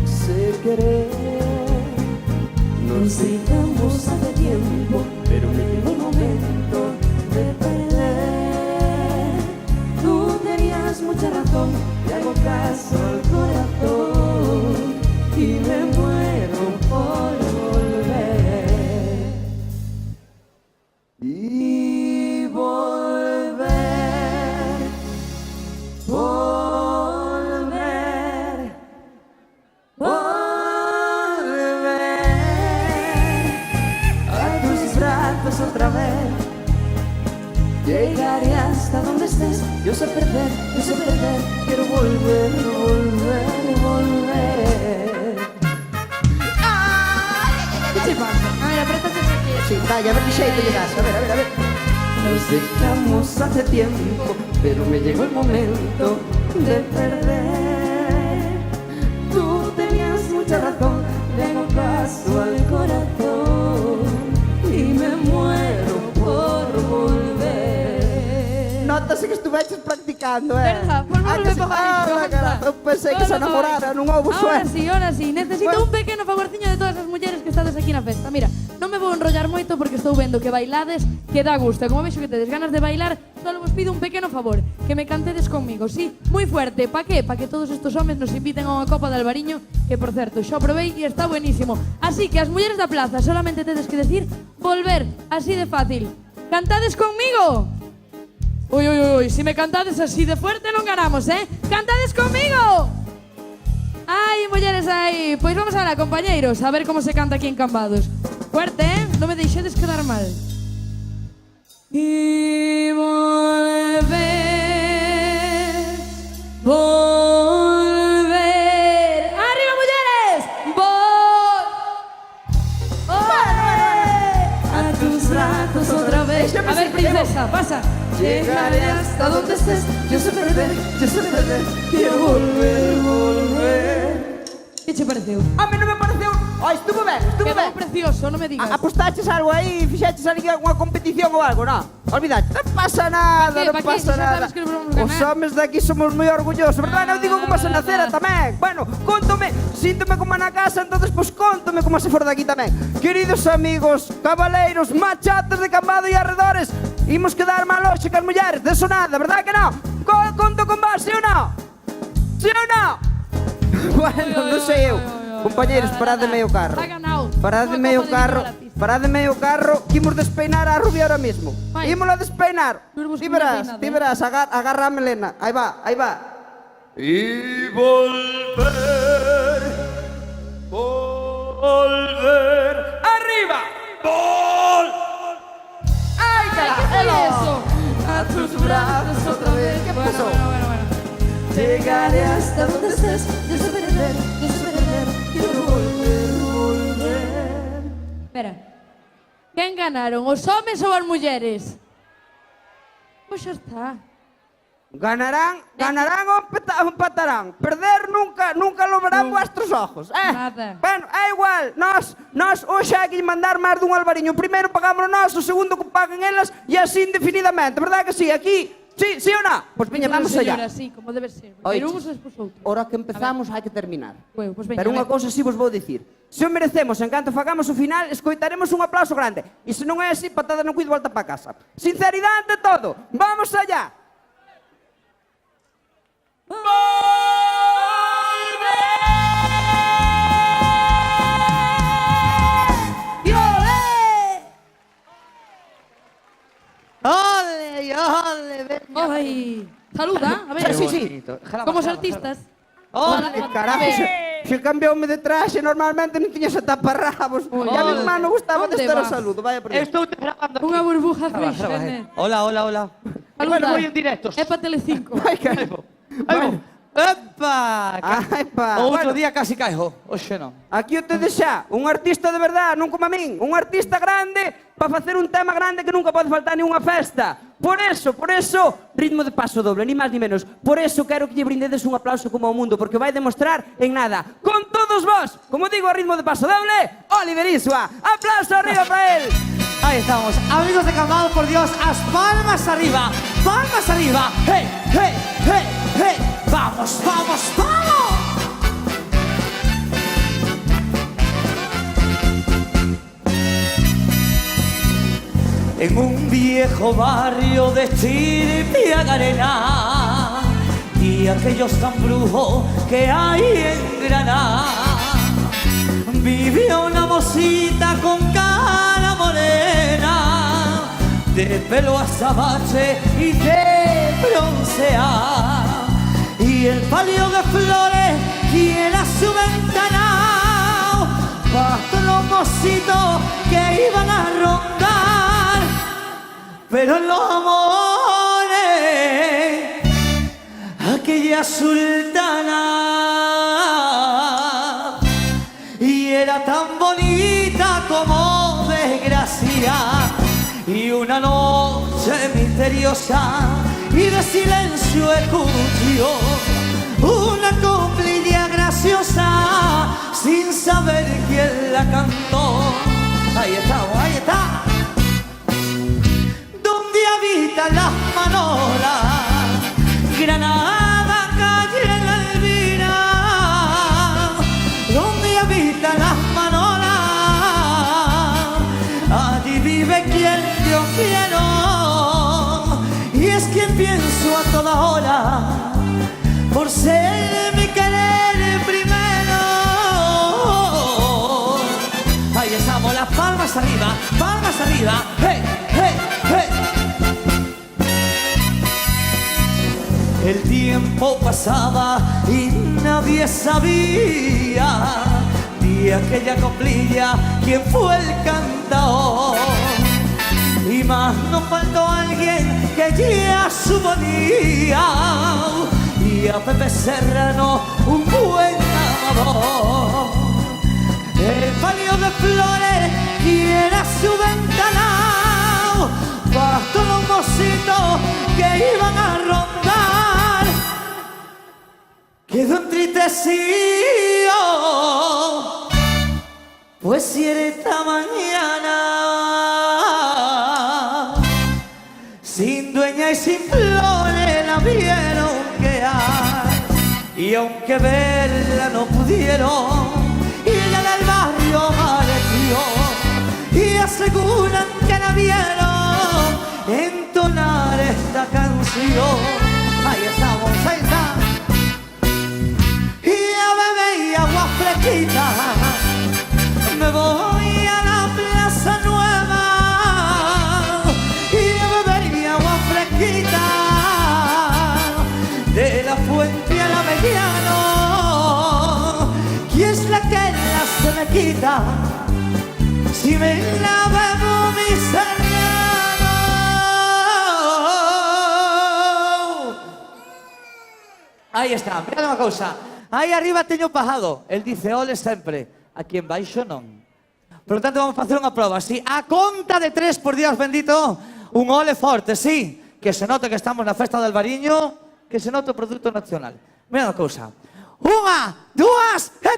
sé querer. Nos dejamos hace tiempo, pero me llegó el momento de perder. Tú tenías mucha razón, le hago caso al corazón y me muero por volver. Y volver. Otra vez llegaré hasta donde estés. Yo sé perder, quiero volver. ¿Qué te pasa? A ver, apretate aquí. Sí, vaya, a ver qué xeito llegas. A ver. Nos dejamos hace tiempo, pero me llegó el momento de perder. Tú tenías mucha razón, le hago caso al corazón y me muero por volver. Notase que estuveches practicando, Verdad, pues volve para isto. Eu pensei que se namorara, non houve Ahora suerte. sí. Necesito un pequeno favorciño de todas as mulleres que estades aquí na festa. Mira, non me vou enrollar moito porque estou vendo que bailades que dá gusto. Como vexo que tedes ganas de bailar, só vos pido un pequeno favor, que me cantedes conmigo, sí, moi fuerte. Pa que? Pa que todos estos homes nos inviten a unha copa de albariño, que por certo, xa probei e está buenísimo. Así que as mulleres da plaza solamente tedes que decir volver, así de fácil. Cantades conmigo. Uy, uy, uy, si me cantades así de fuerte non ganamos, Cantades conmigo. Ai, mulleres aí. Pois vamos alá, compañeiros, a ver como se canta aquí en Cambados. Fuerte, non me deixedes quedar mal. Y volver, volver. ¡Arriba, mujeres! A tus brazos otra vez. A ver, princesa, pasa. Llegaré hasta donde estés. Yo sé perder, quiero volver, volver. ¿Qué te pareceu? A mí non me pareceu... Ai, estuvo ben, estuvo ben. Quedou precioso, non me digas. Apostaches algo aí, fixeches ali unha competición ou algo, non? Olvidate, non pasa nada, Pa non que? pasa Si xa nada. sabes que nos vamos ganar. Os homes daqui somos moi orgullosos, verdad? Eu digo como se nacera tamén. Bueno, cóntome, síntome como na casa, entonces pois cóntome como se for daqui tamén. Queridos amigos, cabaleiros, machates de Cambado e arredores, imos quedar mal hoxe que as mulleres, deso nada, verdad que non? Conto con vos, si ou non? Si ou non? Bueno, non sei eu. Compañeiros, parademe o carro. Ha ganado. Parademe o carro. Parademe o carro. Imos despeinar a rubia ahora mismo. Vai. Ímola despeinar. Non busco Ti verás, nada, ti verás. Agarra a melena. Aí va, aí va. Y volver, volver. ¡Arriba! ¡Vol! ¡Ay, ¿Qué fue eso? A tus brazos otra vez. ¿Qué Bueno, pasó? bueno. Llegaré hasta donde estés. Yo sé perder, quiero volver, volver. Espera. ¿Quién ganaron? ¿Os homes ou as mulleres? Pois xa está. Ganarán o empatarán. Perder nunca lo verán vuestros ojos. Nada. Bueno, é igual. Nós hoxe hai que mandar máis dun albariño. O primeiro pagamos nós, o segundo que paguen elas e así indefinidamente. Verdad que sí? Aquí... Sí ou non? Pois veña, vamos allá. Sí, como debe ser. Oiches, Pero uns despois outros. Ora que empezamos hai que terminar. Pois veña, Pero unha venga. cousa sí vos vou dicir. Se o merecemos, en canto fagamos o final, escoitaremos un aplauso grande. E se non é así, patada no cuido, volta para casa. Sinceridade ante todo. Vamos allá. ¡Ole, ole! Ai, saluda, a ver. Sí. Como os artistas. Ole, carajo, se cambioume de traxe, normalmente non tiñas a taparrabos. E a mi irmán non gustaba de Onde estar a vas? saludo, vaya por Dios. Estou grabando aquí. Unha burbuja Graba, frixene. Hola, hola, hola. Bueno, voy en directo. É pa Telecinco. Ai, carajo. Bueno. ¡Epa! Ai, pa. O outro Bueno, día casi caigo. Oxe non. aquí o tedes xa, un artista de verdade, non como a min, un artista grande para facer un tema grande que nunca pode faltar ni unha festa. Por eso, ritmo de paso doble, ni máis ni menos. Por eso quero que lle brindedes un aplauso como ao mundo, porque vai demostrar en nada. Con todos vos, como digo, a ritmo de paso doble, Oliver Isua. Aplauso arriba para él. Ahí estamos. Amigos de Cambados, por Dios, las palmas arriba. Palmas arriba. ¡Hey, hey, hey, hey! ¡Vamos, vamos, vamos! En un viejo barrio de Chirpia Garena y aquellos cambrujos que hay en Granada, vivió una mocita con cara morena, de pelo azabache y de broncear, y el palio de flores quiera su ventana, bajo los mocitos que iban a rondar, pero en los amores aquella sultana y era tan bonita como desgracia, y una noche misteriosa y de silencio escuchó una cumplilla graciosa sin saber quién la cantó. Ahí está, ahí está. Donde habitan las manolas, Granada, calle La Elvira, donde habitan las manolas, allí vive quien yo quiero, y es quien pienso a toda hora, por ser mi querer primero. Ahí estamos, las palmas arriba, hey, hey, hey. El tiempo pasaba y nadie sabía de aquella coplilla quién fue el cantador. Y más nos faltó alguien que ya suponía, y a Pepe Serrano un buen amador. El palio de flores y era su ventanal para todos los mocitos que iban a rondar. Quedó entristecido, pues si era esta mañana sin dueña y sin flores la vieron quedar. Y aunque verla no pudieron, y ella del barrio amaneció, y aseguran que la vieron entonar esta canción. Ahí estamos, ahí está. Y a beber y agua fresquita me voy a la Plaza Nueva, y a beber y agua fresquita de la Fuente a la Mediano. ¿Quién es la que la se me quita si me la bebo mi Serrano? Ahí está, mira una cosa. Ahí arriba teño pajado. Él dice ole sempre, aquí en baixo non. Por lo tanto vamos a hacer unha prova. Si a conta de 3, por Dios bendito, un ole forte, sí. Que se note que estamos na festa del Albariño, que se note o produto nacional. Mira unha cousa. 1, 2 e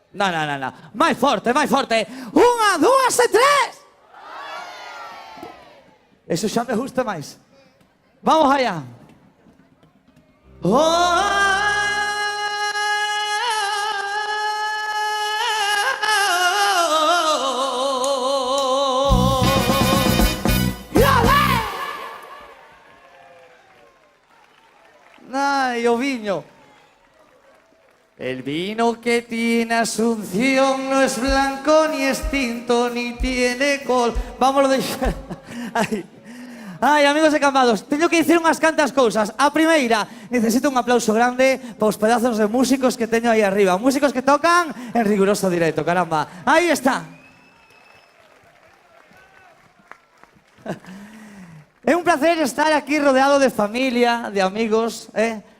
3. No. Máis forte, máis forte. 1, 2 e 3. Eso xa me gusta máis. Vamos allá. Ay, o viño. El vino que tiene Asunción no es blanco ni es tinto ni tiene col. Vámonos de... Ai, amigos e cambados, teño que dicir unhas cantas cousas. A primeira, necesito un aplauso grande para os pedazos de músicos que teño aí arriba. Músicos que tocan en riguroso directo, caramba. Aí está. É un placer estar aquí rodeado de familia, de amigos,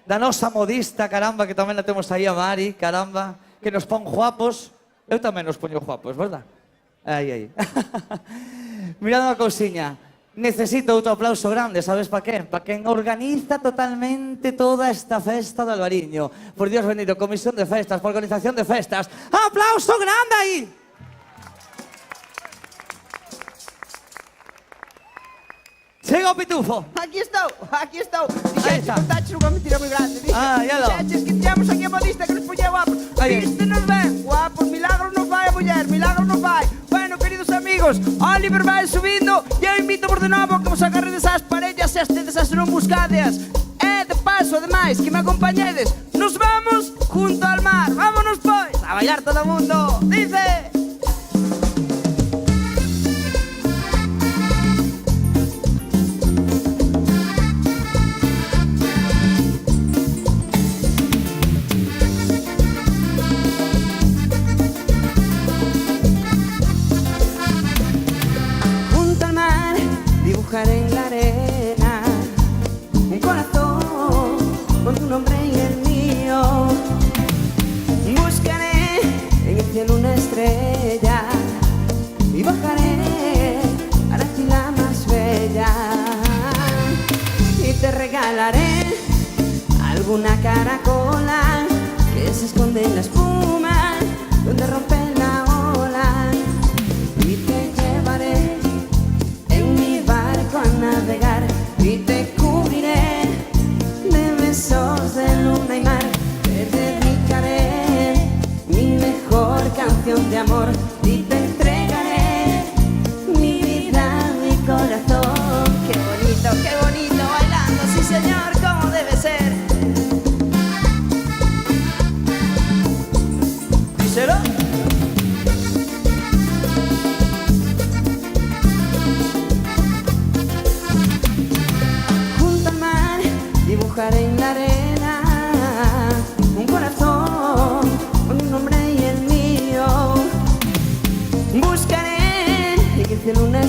da nosa modista, caramba, que tamén la temos aí a Mari, caramba, que nos pon guapos. Eu tamén nos poño guapos, verdad? Aí. Mirad unha cousiña. Necesito outro aplauso grande, sabes para qué? Para quen organiza totalmente toda esta festa do Albariño. Por Dios bendito, comisión de festas, por organización de festas. ¡Aplauso grande aí! Chega o pitufo. Aquí estou. Aí Dixeches, está. contaches unha mentira moi grande. Ya lo. Dixeches que tiñamos aquí a modista que nos poñía guapos. Aí. Vístenos ben, guapos, milagros non fai a muller, milagros non fai. Bueno, queridos amigos, Oliver vai subindo e eu invito por de novo que vos agarredes ás parellas e estedes as non buscadeas. E de paso, ademais, que me acompañedes, nos vamos junto al mar. Vámonos, pois, a bailar todo o mundo. Dice... en la arena un corazón con tu nombre y el mío. Buscaré en el cielo una estrella y bajaré para ti la más bella. Y te regalaré alguna caracola que se esconde en la espuma donde rompe la ola. Y te llevaré a navegar y te cubriré de besos de luna y mar. Te dedicaré mi mejor canción de amor y te entregaré mi vida, mi corazón. Qué bonito bailando, sí señor, como debe ser. Díselo.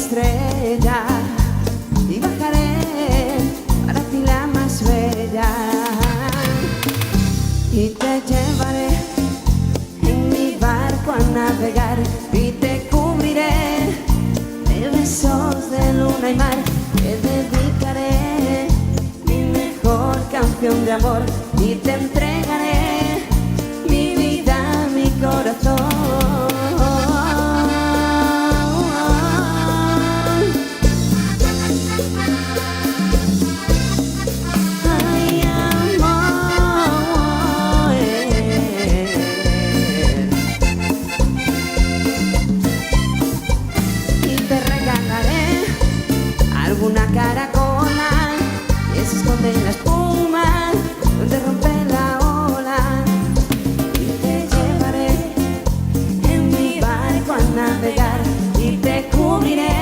estrella y bajaré para ti la más bella. Y te llevaré en mi barco a navegar y te cubriré de besos de luna y mar. Te dedicaré mi mejor canción de amor y te entregaré mi vida, mi corazón. Ay, amor. Y te regalaré alguna caracola que se esconde en la espuma donde rompe la ola. Y te llevaré en mi barco a navegar y te cubriré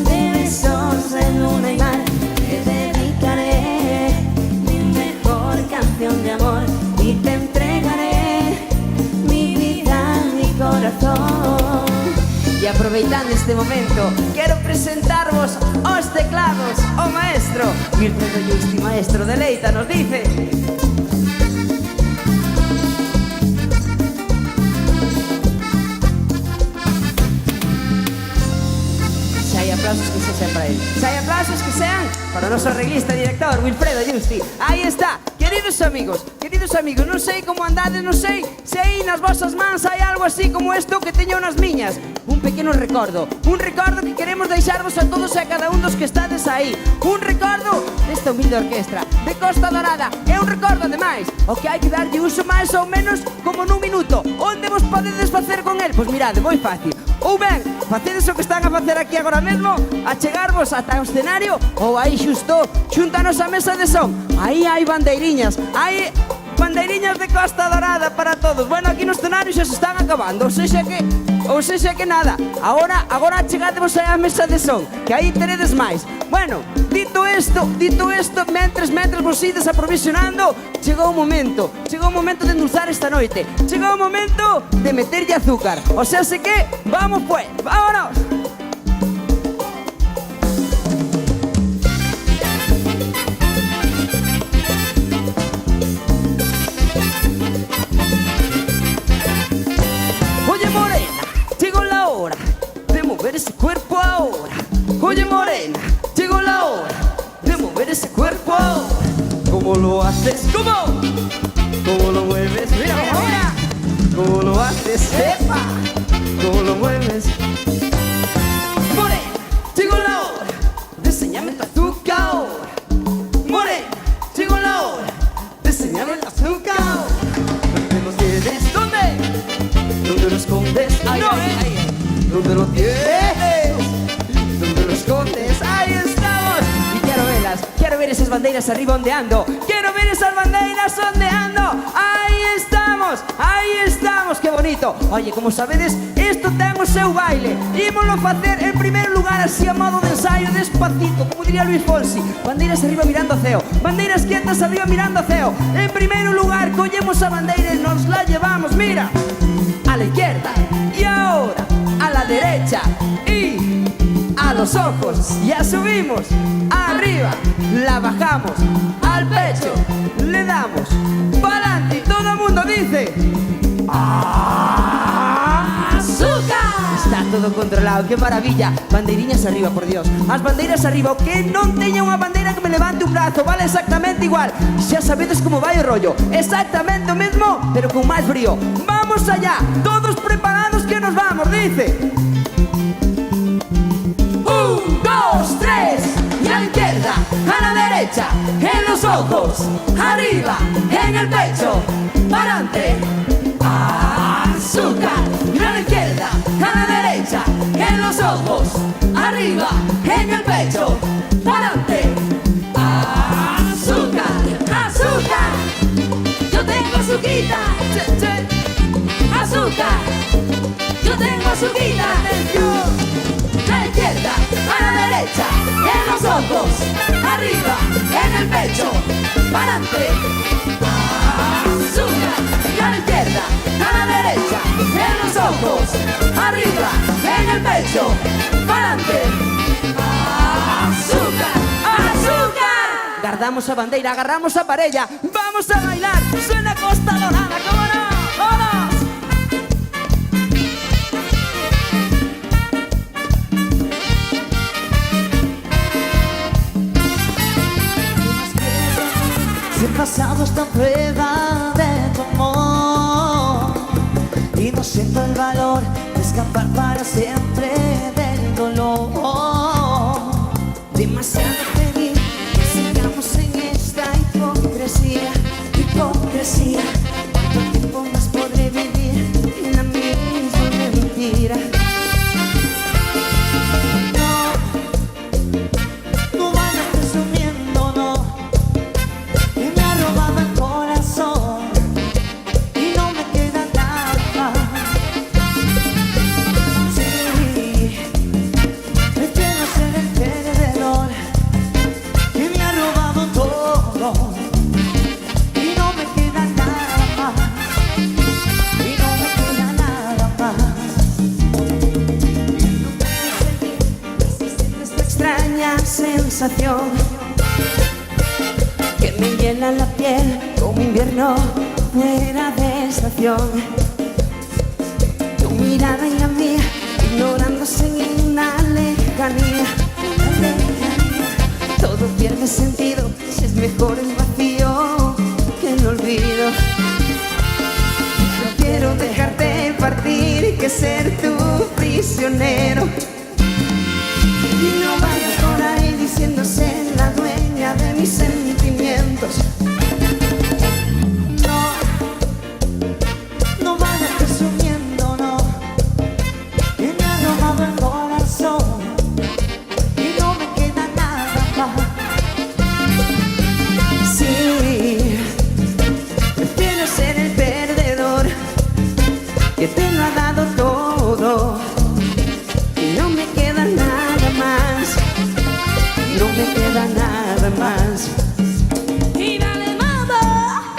de besos de luna y mar. Te dedicaré mi mejor canción de amor y te entregaré mi vida, mi corazón. Y aproveitando este momento, quero presentarvos aos teclados o maestro Wilfredo Justi. Maestro, deleítanos, dice. Se hai aplausos que se sean para él. Se hai aplausos que sean para o noso arreglista e director Wilfredo Justi. Aí está. Queridos amigos, non sei como andades, non sei se aí nas vosas mans hai algo así como isto que teño nas miñas. Un pequeno recordo que queremos deixarvos a todos e a cada un dos que estades aí. Un recordo desta humilde orquestra de Costa Dorada. É un recordo, ademais, o que hai que darlle uso máis ou menos como nun minuto. Onde vos podedes facer con el? Pois mirade, moi fácil. Ou ben, facedes o que están a facer aquí agora mesmo, a chegarvos ata o escenario, ou aí xusto, xuntanos a mesa de son. Aí hai bandeiriñas, hai bandeiriñas de Costa Dorada para todos. Bueno, aquí no escenario xa se están acabando, ou sexa que nada. Agora chegadevos aí a mesa de son, que aí teredes máis. Bueno, dito isto, mentres vos ides aprovisionando, chegou o momento de endulzar esta noite. Chegou o momento de meterlle azúcar. O sea, se que, vamos pues, vámonos. Oye morena, llegó la hora de mover ese cuerpo ahora. Oye morena, llegó la hora de mover ese cuerpo ahora. ¿Cómo lo haces? ¿Cómo? ¿Cómo lo mueves? Mira ahora. ¿Cómo lo haces? ¡Epa! ¿Cómo lo mueves? Morena, llegó la hora de enseñarme tu azúcar ahora. Morena, llegó la hora de enseñarme el azúcar ahora. ¿Dónde lo tienes? ¿Dónde? ¿Dónde lo escondes? Ay, no, ay. ¿Dónde lo tienes? ¿Dónde lo escondes? Ahí estamos. Y quiero ver esas bandeiras arriba ondeando. Quiero ver esas bandeiras ondeando. Ahí estamos, qué bonito. Oye, como sabedes, isto ten o seu baile. Ímoslo facer en primeiro lugar así a modo de ensayo, despacito, como diría Luis Fonsi. Bandeiras arriba mirando ao ceo, bandeiras quietas arriba mirando ao ceo. En primeiro lugar, collemos a bandeira e nos la llevamos, mira, a la izquierda y ahora a la derecha y a los ojos. Ya subimos, arriba, la bajamos, al pecho, le damos, pa'lante y todo el mundo dice ¡azúcar! Está todo controlado, qué maravilla. Bandeiriñas arriba, por Dios. As bandeiras arriba, o que non teña unha bandeira que me levante un brazo, vale exactamente igual. Xa sabedes como vai o rollo, exactamente o mesmo, pero con máis brío. Vamos allá, todos preparados que nos vamos, dice 1, 2, 3, y a la izquierda, a la derecha, en los ojos, arriba, en el pecho, para adelante, azúcar. Y a la izquierda, a la derecha, en los ojos, arriba, en el pecho, para adelante, azúcar, azúcar. Yo tengo azuquita, azúcar. Yo tengo azuquita, atención. A la izquierda, a la derecha, en los ojos, arriba, en el pecho, para adelante, azúcar. la izquierda, a la derecha, en los ojos, arriba, en el pecho, para adelante. Azúcar, azúcar. Guardamos a bandeira, agarramos a parella, vamos a bailar, suena Costa Dorada, ¿cómo no? ¡Vamos! Si el pasado está a prueba de tu amor y no siento el valor de escapar para siempre del dolor. Demasiado pedir que sigamos en esta hipocresía, hipocresía. ¿Cuánto tiempo más podré vivir en la misma mentira? No vayas presumiendo, no, que me ha robado el corazón y no me queda nada. Sí, prefiero ser el perdedor que me ha robado todo y no me queda nada más. Y no me queda nada más. Esta extraña sensación que me llena la piel como invierno fuera de estación. Tu mirada y la mía ignorándose en una lejanía. Todo pierde sentido si es mejor el vacío que el olvido. No quiero dejarte partir y que ser tu prisionero. Y no vayas por ahí diciendo ser la dueña de mis sentimientos. No vayas presumiendo, no, que me ha robado el corazón y no me queda nada más. Sí, prefiero ser el perdedor que te lo ha dado todo y no me queda nada más, no me queda nada más. Y dale, mamá.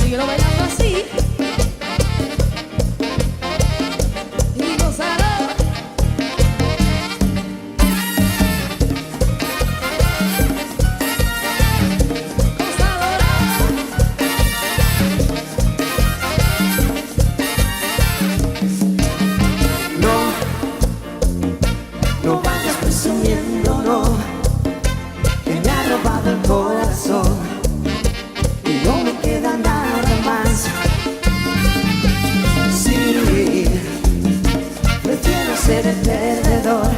Síguelo bailando así. Y gózalo. Costa Dorada. No vayas presumiendo, no, que me ha robado el corazón y no me queda nada más. Sí, prefiero ser el perdedor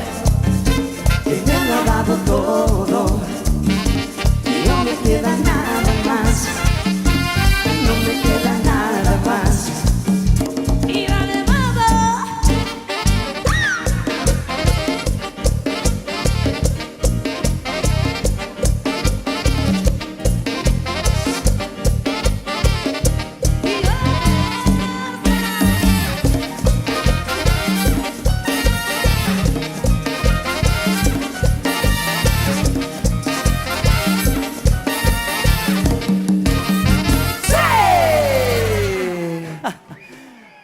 que me ha dado todo y no me queda nada más, no me queda nada más. Y dale, mamá.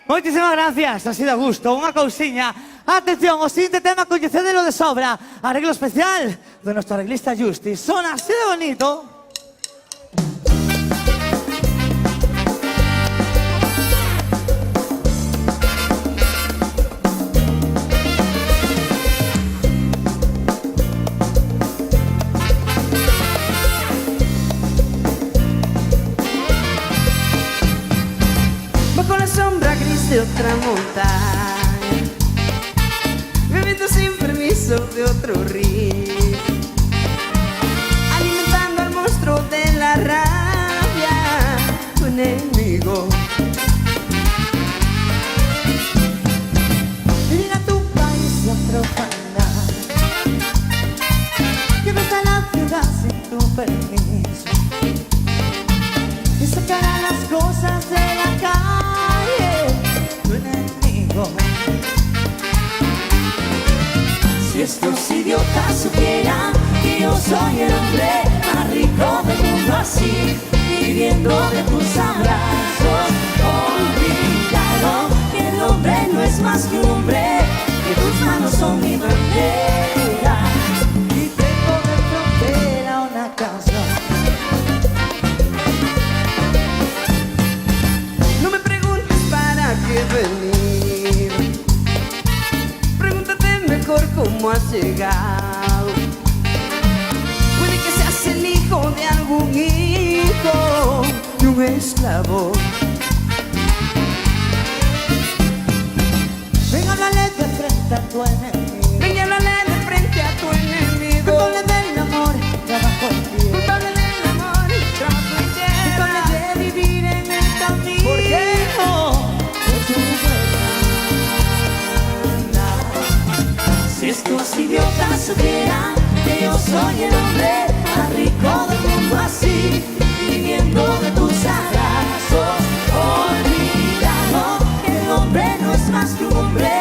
Moitísimas gracias, ha sido a gusto, unha cousiña. Atención, o siguiente tema coñecedelo de sobra. Arreglo especial de nuestro arreglista Justi. Son así de bonito. Bajo la sombra gris de otra montaña, bebiendo sin permiso de otro río, alimentando al monstruo de la rabia, tu enemigo. Ir a tu país y a profanar, que ves a la ciudad sin tu permiso y sacará las cosas de la calle, tu enemigo. Si estos idiotas supieran que yo soy el hombre más rico del es más que un hombre, que tus manos son mi bandera. Y tengo de frontera una canción. No me preguntes para qué venir, pregúntate mejor cómo has llegado. Puede que seas el hijo de algún hijo de un esclavo. Venga, dale de frente a tu enemigo. Ven y háblale de frente a tu enemigo. Culpable del amor, trabajo en tierra. Culpable del amor, trabajo en Culpable tierra. de vivir en el camino. ¿Por qué no? Por su buena. Si estos idiotas supieran que yo soy el hombre más rico del mundo, así, viviendo de tus abrazos, olvidando que el hombre no es más que un hombre,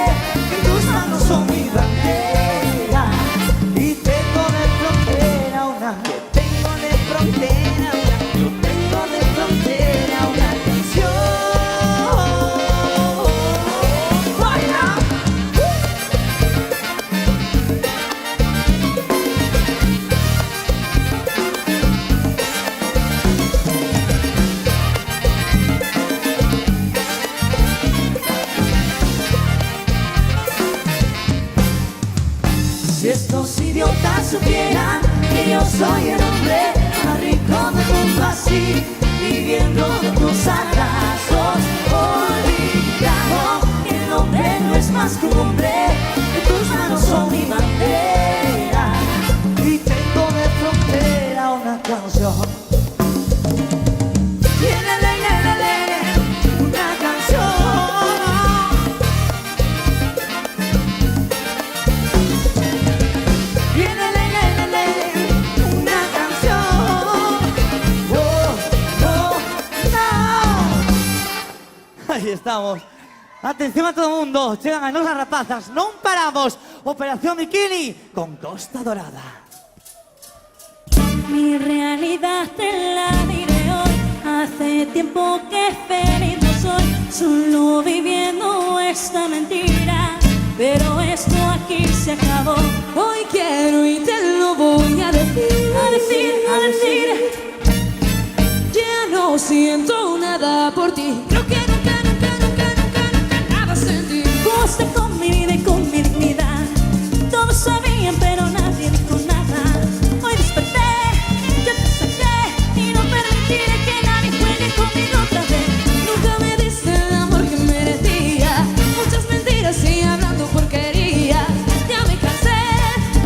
que tus manos son mi bandera. Y tengo de frontera una. Tengo de frontera una, yo tengo de frontera una canción. ¡Baila! Si estos idiotas supieran que yo soy el hombre más rico del mundo, así, viviendo de tus abrazos, olvidando que el hombre no es más que un hombre, que tus manos son mi bandera. Y tengo de frontera una canción. Una canción. Viene una canción. Oh, oh, no. Ahí estamos. Atención a todo el mundo. Llegan a las rapazas. No paramos. Operación Bikini con Costa Dorada. Mi realidad te la diré hoy. Hace tiempo que feliz no soy, solo viviendo esta mentira. Pero esto aquí se acabó. Hoy quiero y te lo voy a decir. A decir, a decir. Ya no siento nada por ti. Creo que nunca, nunca, nunca, nunca, nunca nada sentí. Goste con mi vida y con mi dignidad. Todos sabían, pero nadie dijo nada. Hoy desperté, ya te saqué y no permitiré que nadie juegue conmigo otra vez. Nunca me diste el amor que merecía. Muchas mentiras y hablando porquerías. Ya me cansé,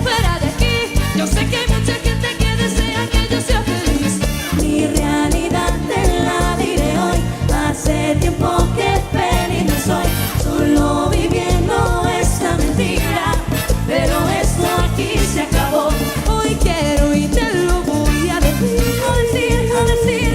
fuera de aquí. Yo sé que hay mucha gente que desea que yo sea feliz. Mi realidad te la diré hoy. Hace tiempo que feliz no soy, solo viviendo esta mentira. Pero esto aquí se acabó. Hoy quiero y te lo voy a decir. A decir, a decir.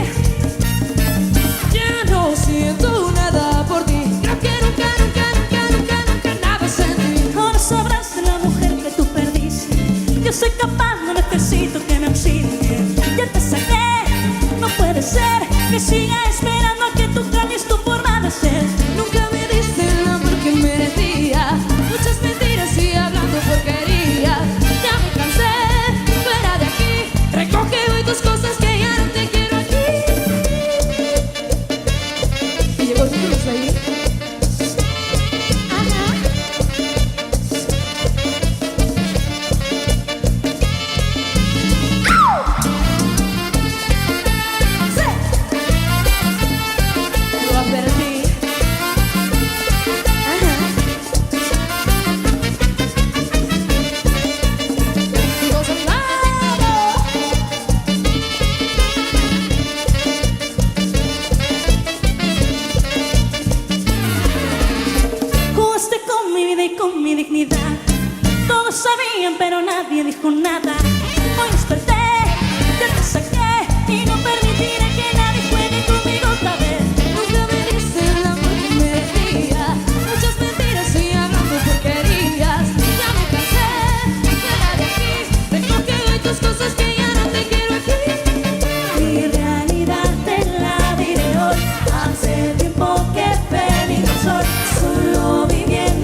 Ya no siento nada por ti. Creo que nunca, nunca, nunca, nunca, nunca nada sentí. Ahora sabrás de la mujer que tú perdiste. Yo soy capaz, no necesito que me auxilien. Ya te saqué, no puede ser que siga esperando a que tú cambies tu forma de ser. Nunca me diste el amor que merecía. Muchas mentiras y hablando porquerías. Ya me cansé, fuera de aquí. Recoge hoy tus cosas que ya no te quiero aquí. ¿Y llegó el título ahí? Lo advertí. Digo, ¡claro! Jugaste con mi vida y con mi dignidad. Todos sabían, pero nadie dijo nada. Hoy desperté, ya te saqué y no permitiré que nadie juegue conmigo otra vez. Nunca me diste el amor que merecía. Muchas mentiras y hablando porquerías. Ya me cansé, fuera de aquí. Recoge hoy tus cosas que ya no te quiero aquí. Mi realidad te la diré hoy. Hace tiempo que feliz no soy, solo viviendo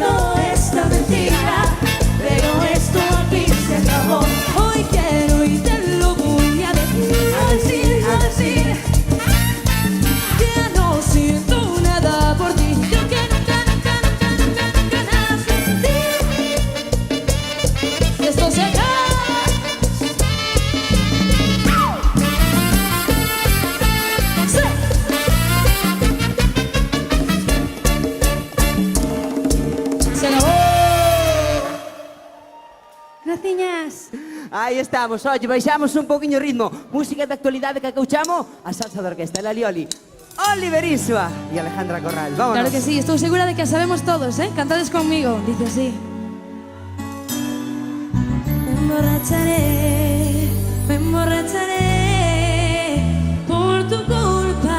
Se acabó. Graciñas. Aí estamos, oye, baixamos un poquinho o ritmo. Música de actualidade que acouchamos a salsa de orquesta, el Alioli, Oliver Isua e Alejandra Corral. Vámonos. Claro que sí, estou segura de que a sabemos todos, ¿eh? Cantades conmigo, dice así. Me emborracharé por tu culpa,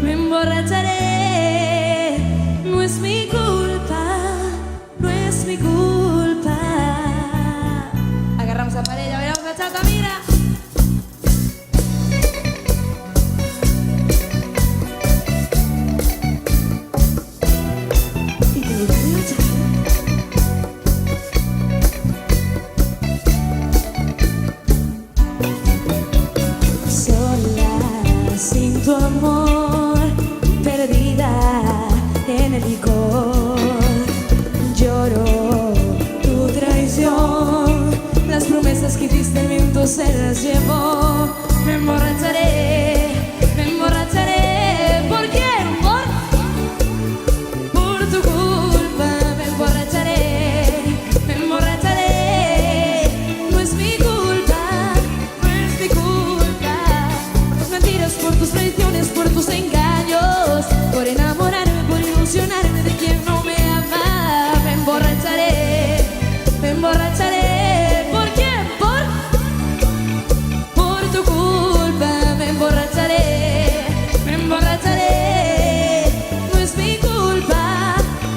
me emborracharé, no es mi culpa, no es mi culpa. Agarramos a parella, bailamos bachata, mira. Sin tu amor, perdida en el licor, lloro tu traición, las promesas que hiciste el viento se las llevó. Me emborracharé, ¿por qué? Por tu culpa, me emborracharé, no es mi culpa, no es mi culpa. Por tus traiciones, por tus engaños, por enamorarme, por ilusionarme de quien no me ama. Me emborracharé, ¿por quién? Por tu culpa, me emborracharé, no es mi culpa,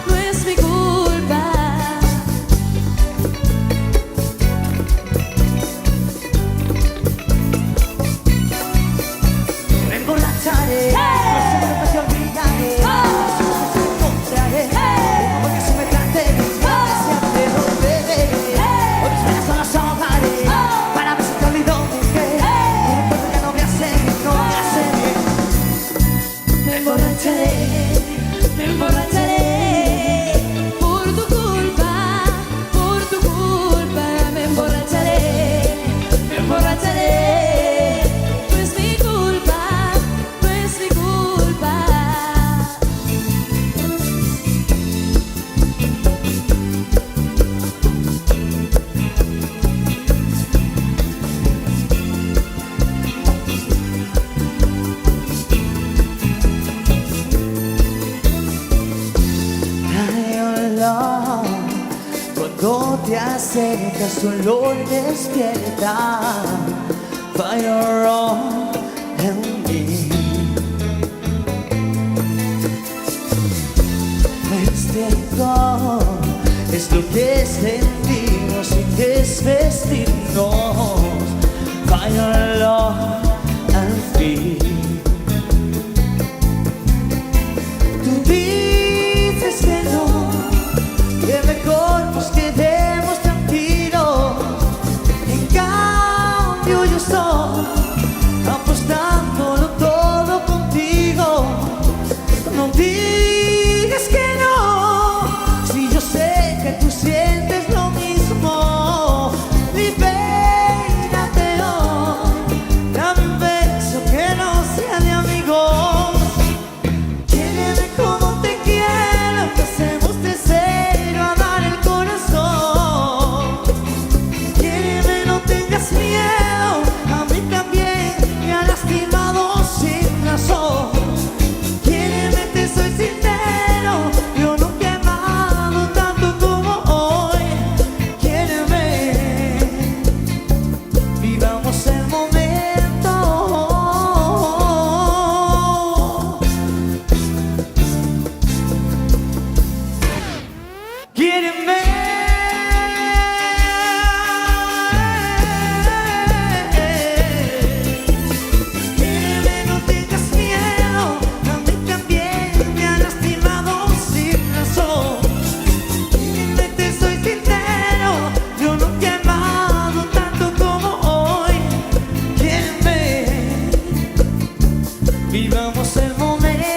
no es mi culpa. Me emborracharé, no siempre te olvidaré, te encontraré, porque si me trate siempre lo beberé, hoy mis penas solo las ahogaré, para ver si te olvido de qué, recuerdo que no me hace bien, no me hace bien. Me emborracharé, por tu culpa, me emborracharé, no es mi culpa, no es mi culpa. Trae olor, cuando te acercas tu olor despierta fire on en mí. Este licor es lo que sentimos y que es vestirnos fire on en mí. Tú dices que no, que mejor nos quedemos tranquilos. En cambio yo estoy apostándolo todo contigo. No digas que no, si yo sé que tú sientes lo mismo. Libérate hoy, dame un beso que no sea de amigos. Quiéreme como te quiero, empecemos de cero a dar el corazón. Quiéreme, no tengas miedo, a mí también me ha lastimado sin razón. Quiéreme, te soy sincero, yo nunca he amado tanto como hoy. Quiéreme, vivamos el momento. Quiéreme, no tengas miedo, a mí también me ha lastimado sin razón. Quiéreme, te soy sincero, yo nunca he amado tanto como hoy. Quiéreme, vivamos el momento.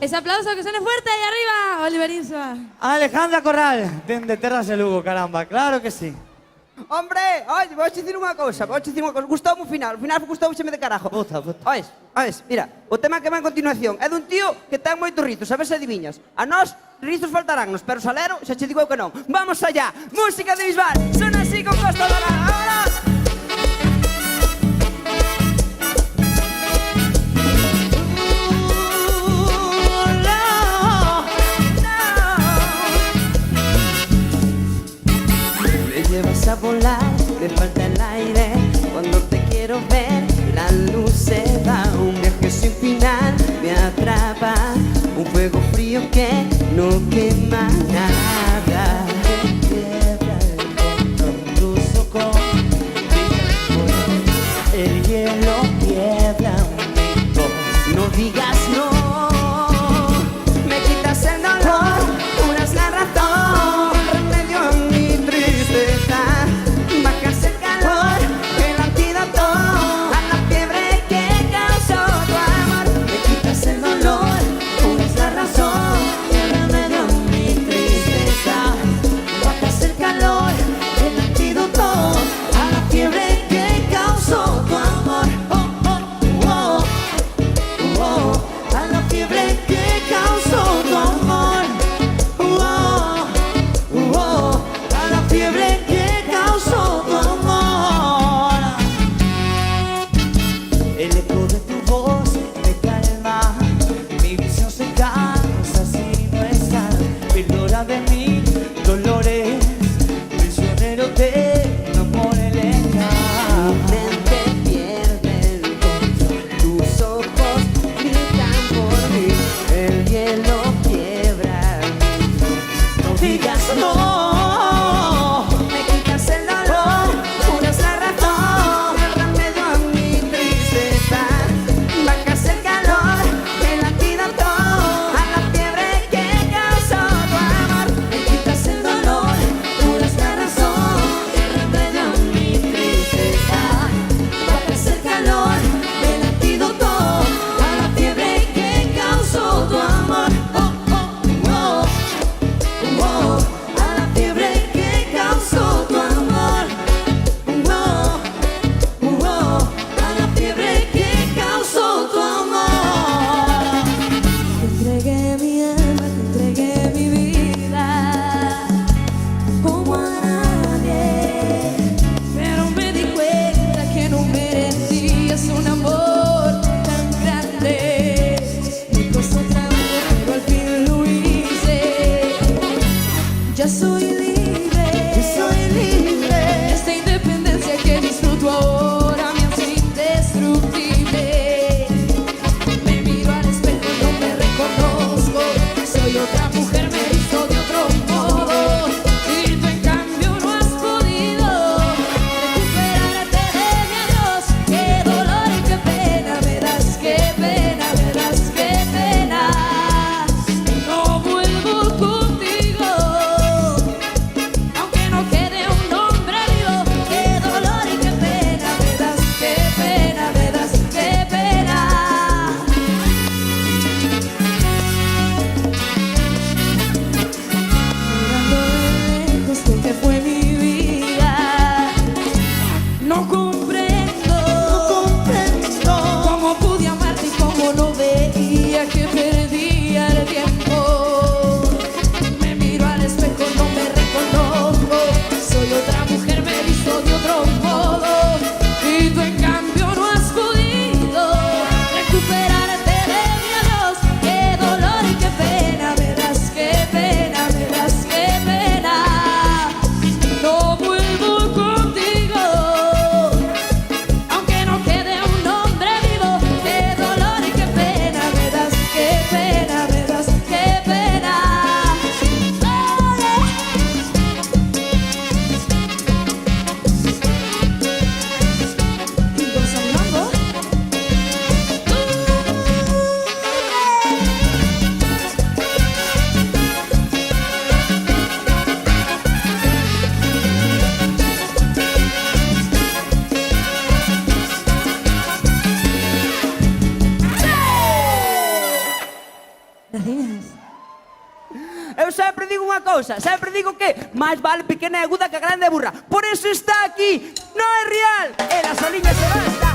Ese aplauso que suene fuerte ahí arriba, Oliver Isua. Alejandra Corral, de Terras de Lugo, caramba, claro que sí. Hombre, oye, vou dicir unha cousa, gustoume o final gustoume de carajo. Bota. Oes, mira, o tema que vai a continuación é dun tío que ten moitos rizos, a ver se adiviñas. A nós, rizos faltaránnos, pero salero, xa che digo eu que non. Vamos allá, música de Bisbal, son así con Costa Dorada, ahora. Llevas a volar, me falta el aire. Cuando te quiero ver, la luz se va. Un viaje sin final me atrapa. Un fuego frío que no quema nada. Incluso con el hielo quiebra un mito. No digas no, me quitas el dolor, curas la razón, remedio a mi tristeza, bajas el calor, el antídoto a la fiebre que causó tu amor. Me quitas el dolor, curas la razón, el remedio a mi tristeza, bajas el calor, el antídoto a la fiebre que causó tu amor. A la fiebre que causó tu amor. A la fiebre que causó tu amor. El eco de tu voz me calma, mi visión se cansa si no estás. Píldora de mil dolores, prisionero de un amor elegante. Mente pierde el control, tus ojos gritan por mí, el hielo quiebra. No digas no, Me quitas el dolor, curas la razón, el remedio a mi tristeza, bajas el calor, el antídoto a la fiebre que causó tu amor. Me quitas el dolor, curas la razón, el remedio a mi tristeza, bajas el calor, el antídoto a la fiebre que causó tu amor. A la fiebre que causó tu amor. A la fiebre que causó tu amor. Te entregué mi alma, te entregué mi vida, como a nadie, pero me di cuenta que no merecías un amor tan grande. Me costó trabajo, pero al fin lo hice. Ya soy libre, esta independencia que disfruto ahora me hace indestructible. Me miro al espejo y no me reconozco, soy otra mujer, me he visto de otro modo, y tú en cambio no has podido. cousa, sempre digo que máis vale pequena e aguda que grande e burra. Por eso está aquí, no é real. E la soliña se basta.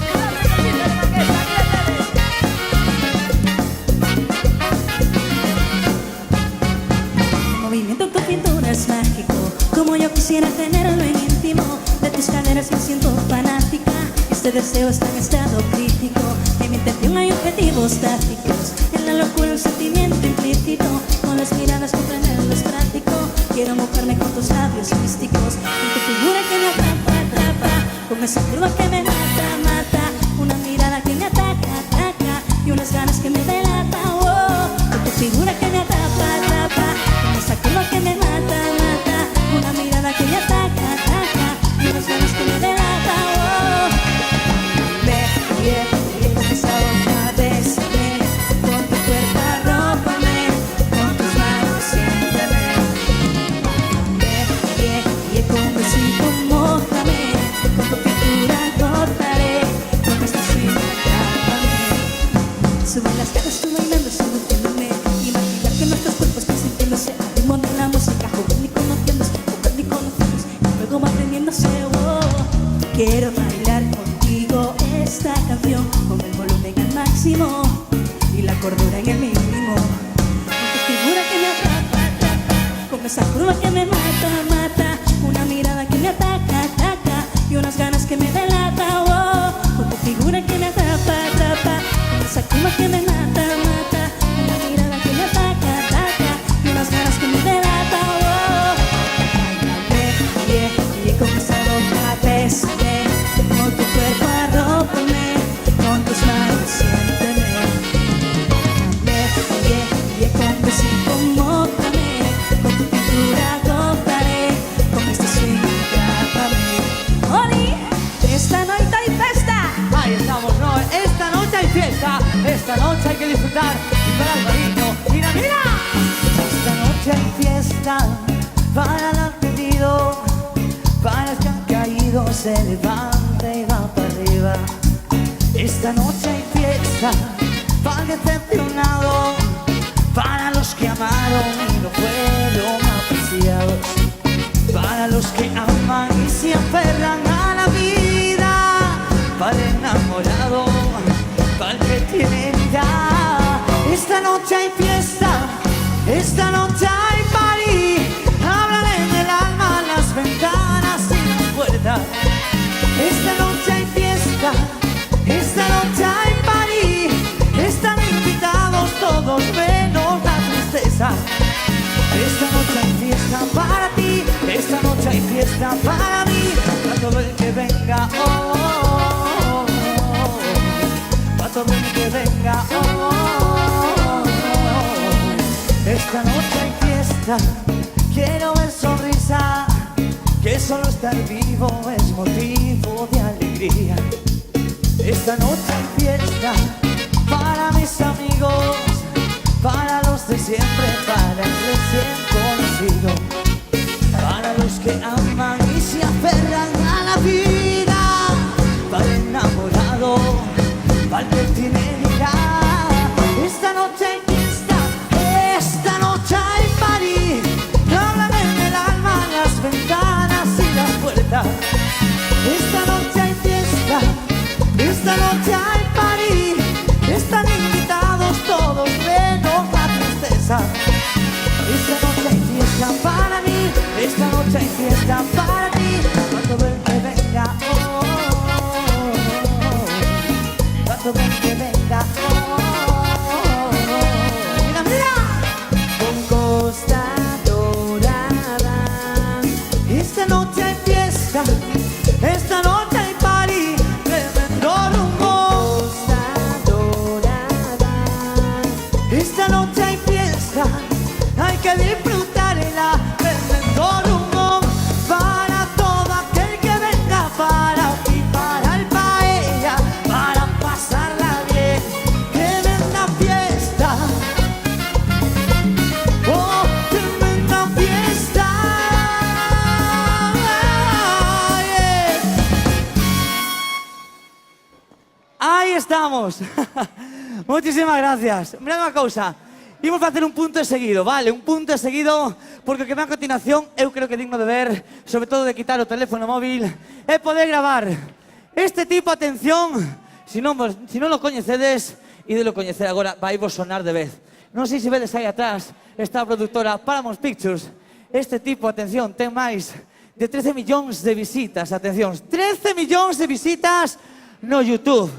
Movimiento en tu pintura es mágico, como yo quisiera tenerlo en íntimo. De tus caderas me siento fanática, este deseo está en estado crítico. En mi intención hay objetivos tácticos, en la locura un sentimiento implícito. Con las miradas comprenderlo es práctico, quiero mojarme con tus labios místicos. Con tu figura que me atrapa, atrapa, con esa curva que me mata, mata. Una mirada que me ataca, ataca, y unas ganas que me delatan, oh. Con tu figura que me atrapa, atrapa, con esa curva que me mata, mata. Una mirada que me ataca, ataca, y unas ganas que me delatan, oh. Con esa boca bésame, con tu cuerpo arrópame, con tus manos siénteme. Con un besito mójame, con tu pintura cortaré, con esta swing atrápame. Sube las caras tú bailando, seduciéndome, imaginar que nuestros cuerpos están sintiéndose al ritmo de la música, joven y conociéndose, y luego va aprendiéndose, oh. Quiero bailar contigo esta canción con el volumen al máximo y la cordura en el mínimo. Con tu figura que me atrapa, atrapa, con esa curva que me mata, mata. Una mirada que me ataca, ataca, y unas ganas que me delatan, oh. Con tu figura que me atrapa, atrapa, con esa curva que me mata, mata. Una mirada que me ataca, ataca, y unas ganas que me delatan, oh. Bailame, con esa boca bésame, con tu cuerpo arrópame, con tus manos siénteme. Bailame, con besito mójame, con tu pintura gozaré, con este swing atrápame. ¡Oli! ¡Esta noche hay festa! Ahí estamos, ¿no? Esta noche hay fiesta, esta noche hay que disfrutar y para el cariño. ¡Mira, mira! Esta noche hay fiesta para el entendido, para el que han caído se levanta y va para arriba. Esta noche hay fiesta para el decepcionado, para los que amaron y no fueron apreciados, para los que aman y se aferran a la vida, para el enamorado, para el que tiene vida. Esta noche hay fiesta, esta noche hay party, hablan en el alma las ventanas y las puertas. Esta noche hay fiesta, esta noche hay party, están invitados todos menos la tristeza. Esta noche hay fiesta para ti, esta noche hay fiesta para mí, para todo el que venga, oh, oh, oh, para todo el que venga, oh, oh, oh. Esta noche hay fiesta, quiero ver sonrisa, que solo estar vivo es motivo de alegría. Esta noche hay fiesta para mis amigos, para los de siempre, para el recién conocido, para los que aman y se aferran a la vida, para el enamorado, para el que tiene vida. Esta noche hay fiesta, esta noche hay party, hablan en el alma las ventanas y las puertas. Esta noche hay fiesta, esta noche hay party, están invitados todos menos la tristeza. Esta noche hay fiesta para mí, esta noche hay fiesta para ti, para todo el que venga, oh, oh, oh. Para todo el que venga, oh, oh, oh. Mira, mira, con Costa Dorada. Esta noche hay fiesta, esta noche hay party, tremendo rumbo. Costa Dorada. Esta noche hay fiesta, hay que disfrutarla, tremendo rumbo para todo aquel que venga, para ti, para el paella, para pasarla bien, tremenda fiesta, oh, tremenda fiesta, yeah. Ahí estamos. Muchísimas gracias. Mirad una cosa. Imos facer un punto de seguido, vale? Un punto de seguido, porque o que ven a continuación eu creo que é digno de ver, sobre todo de quitar o teléfono móvil e poder gravar. Este tipo, atención, si non lo coñecedes, ídelo coñecer agora, vai vos sonar de vez. Non sei se vedes aí atrás, está a produtora Paramount Pictures. Este tipo, atención, ten máis de 13 millóns de visitas, atención, 13 millóns de visitas no YouTube.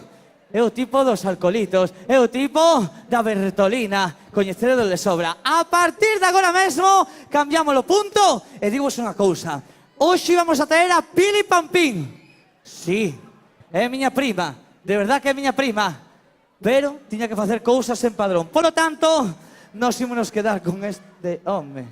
É o tipo dos alcoholitos, é o tipo da berretolina, coñeceredo de sobra. A partir de agora mesmo, cambiamos o punto e digos unha cousa. Hoxe vamos a traer a Pili Pampín. Sí, é miña prima, de verdad que é miña prima. Pero tiña que facer cousas en padrón. Por lo tanto, nos ímonos quedar con este home.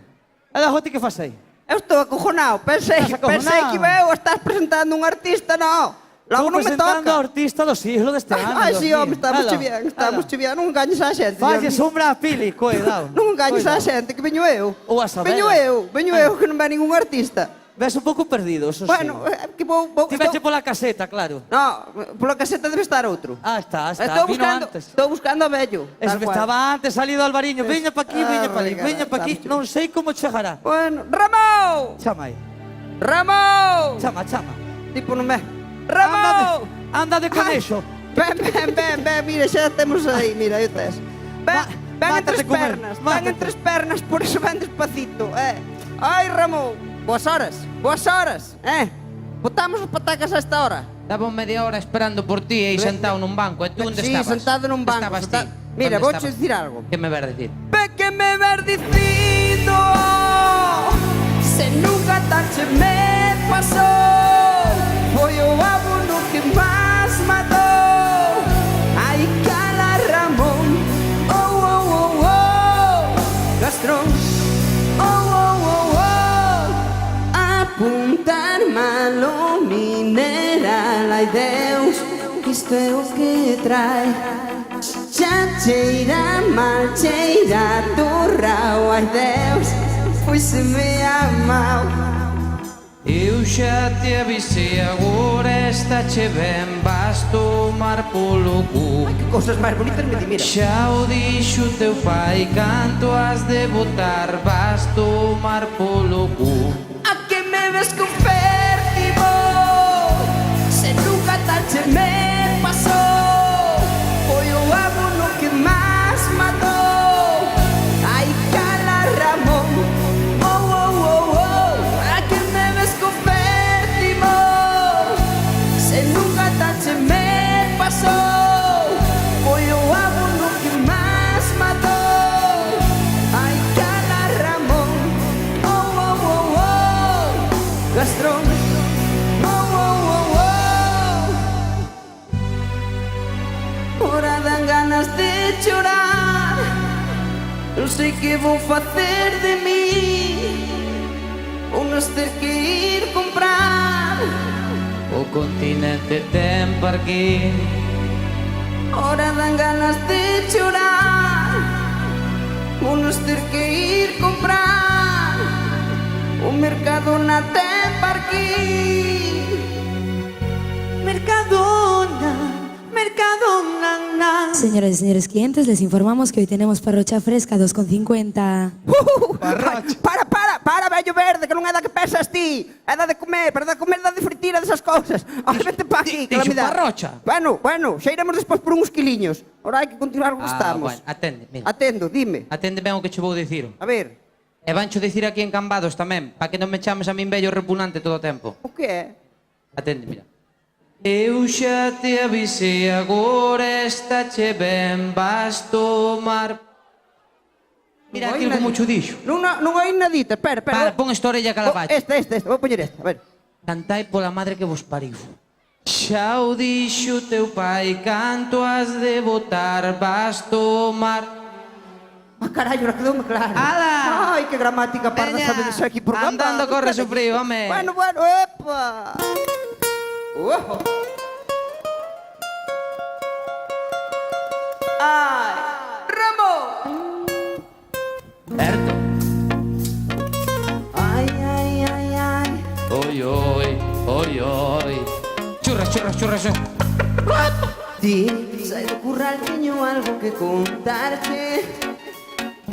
Ela, Joti, que faz aí? Eu estou acojonado. Pensei Estás acojonado? que eu estás presentando un artista, no. Logo non me presentando toca. ao artista do siglo deste ano. Ai, Dios si, mío. home, estamos Ela, che bien, estamos ela. che bien. Non engañes a xente. Falle Dios mío. sombra a Pili, cuidado. Non engañes a Cuidado. xente, que veño eu. Ou a saber. Veño eu, que non ve ningún artista. Ves un pouco perdido, eso Bueno, sí. que vou... Ti veche pola caseta, claro. No, pola caseta debe estar outro. Ah, está. Vino antes. Estou buscando a vello. Ese tal que cual. estaba antes, salido Alvariño. Viña pa aquí, viña pa ali, venga, viña pa aquí. estamos Non sei como chegará. Bueno, Ramón! Chama aí. Ramón! Chama. Tipo non me... Ramón! Ándade con eso. Ven, mira, xa temos aí, mira, aí tes. Ven mátate entre comer, pernas, mátate. ven entre pernas, por eso ven despacito, Ai, Ramón, boas horas, Botamos as patacas a esta hora. Estaba media hora esperando por ti aí sentado nun banco. E tú onde Sí, estabas? sentado nun banco. Estabas ti? Mira, Onde vou estabas? dicir algo. Que me vas a decir? Ve que me ver dicindo se nunca tan se me pasou foi o abono que más matou. Ai, cala, Ramón. Gastrón. Apuntar malo mineral. Ai, Deus, que isto é o que trae. Xa cheira mal, cheira torrao. Ai, Deus, pois se me amau. Eu xa te avisei, agora esta che ben, vas tomar polo cu. Que cosas máis bonitas me di, mira. Xa o dixo teu pai, canto has de botar, vas tomar polo cu. A que me ves con vértigo se nunca tal se me pasou foi o abono que más matou. Ai, cala, Ramón. A que me ves con vértigo se nunca tal se me pasou foi o abono que más matou. Ai, cala, Ramón. Gastrón. Ora dan ganas de chorar. Non sei que vou facer de mí. Ou nos ter que ir comprar. O continente ten parquín. Ora dan ganas de chorar. Ou nos ter que ir comprar. O Mercadona ten parquín. Mercadona, na. Señoras y señores clientes, les informamos que hoy tenemos parrocha fresca 2,50. Para, vello verde, que non é da que pesas ti. É da de comer, pero da de comer, da de fritira, desas cousas. Ai, vete pa aquí, Dixo calamidade. parrocha. Bueno, xa iremos despois por uns quiliños. Ora hai que continuar como estamos. Bueno, atende, mira. Atendo, dime. Atende ben o que che vou dicir. A ver, E vancho dicir aquí en Cambados tamén, para que non me chames a min vello repugnante todo o tempo. o que é? Atende, mira. Eu xa te avisei, agora esta che ben, vas tomar... Mira Non aquilo oí como nadita. cho dixo. Non hai nadita, espera. Para, pon esta orella calabacho. Esta, vou poñer esta, a ver. Cantai pola madre que vos pariu. Xa o dixo teu pai, canto has de botar, vas tomar... Ah, carallo, ahora quedoume claro. Ala! Ai, que gramática parda Veña, sabedes aquí por andando Cambados. corre o frío, home. Bueno, epa. Ai, Ramón. Certo. Ai. Oi, oi, oi, oi. Churras. Ti, sai do curral, teño algo que contarte.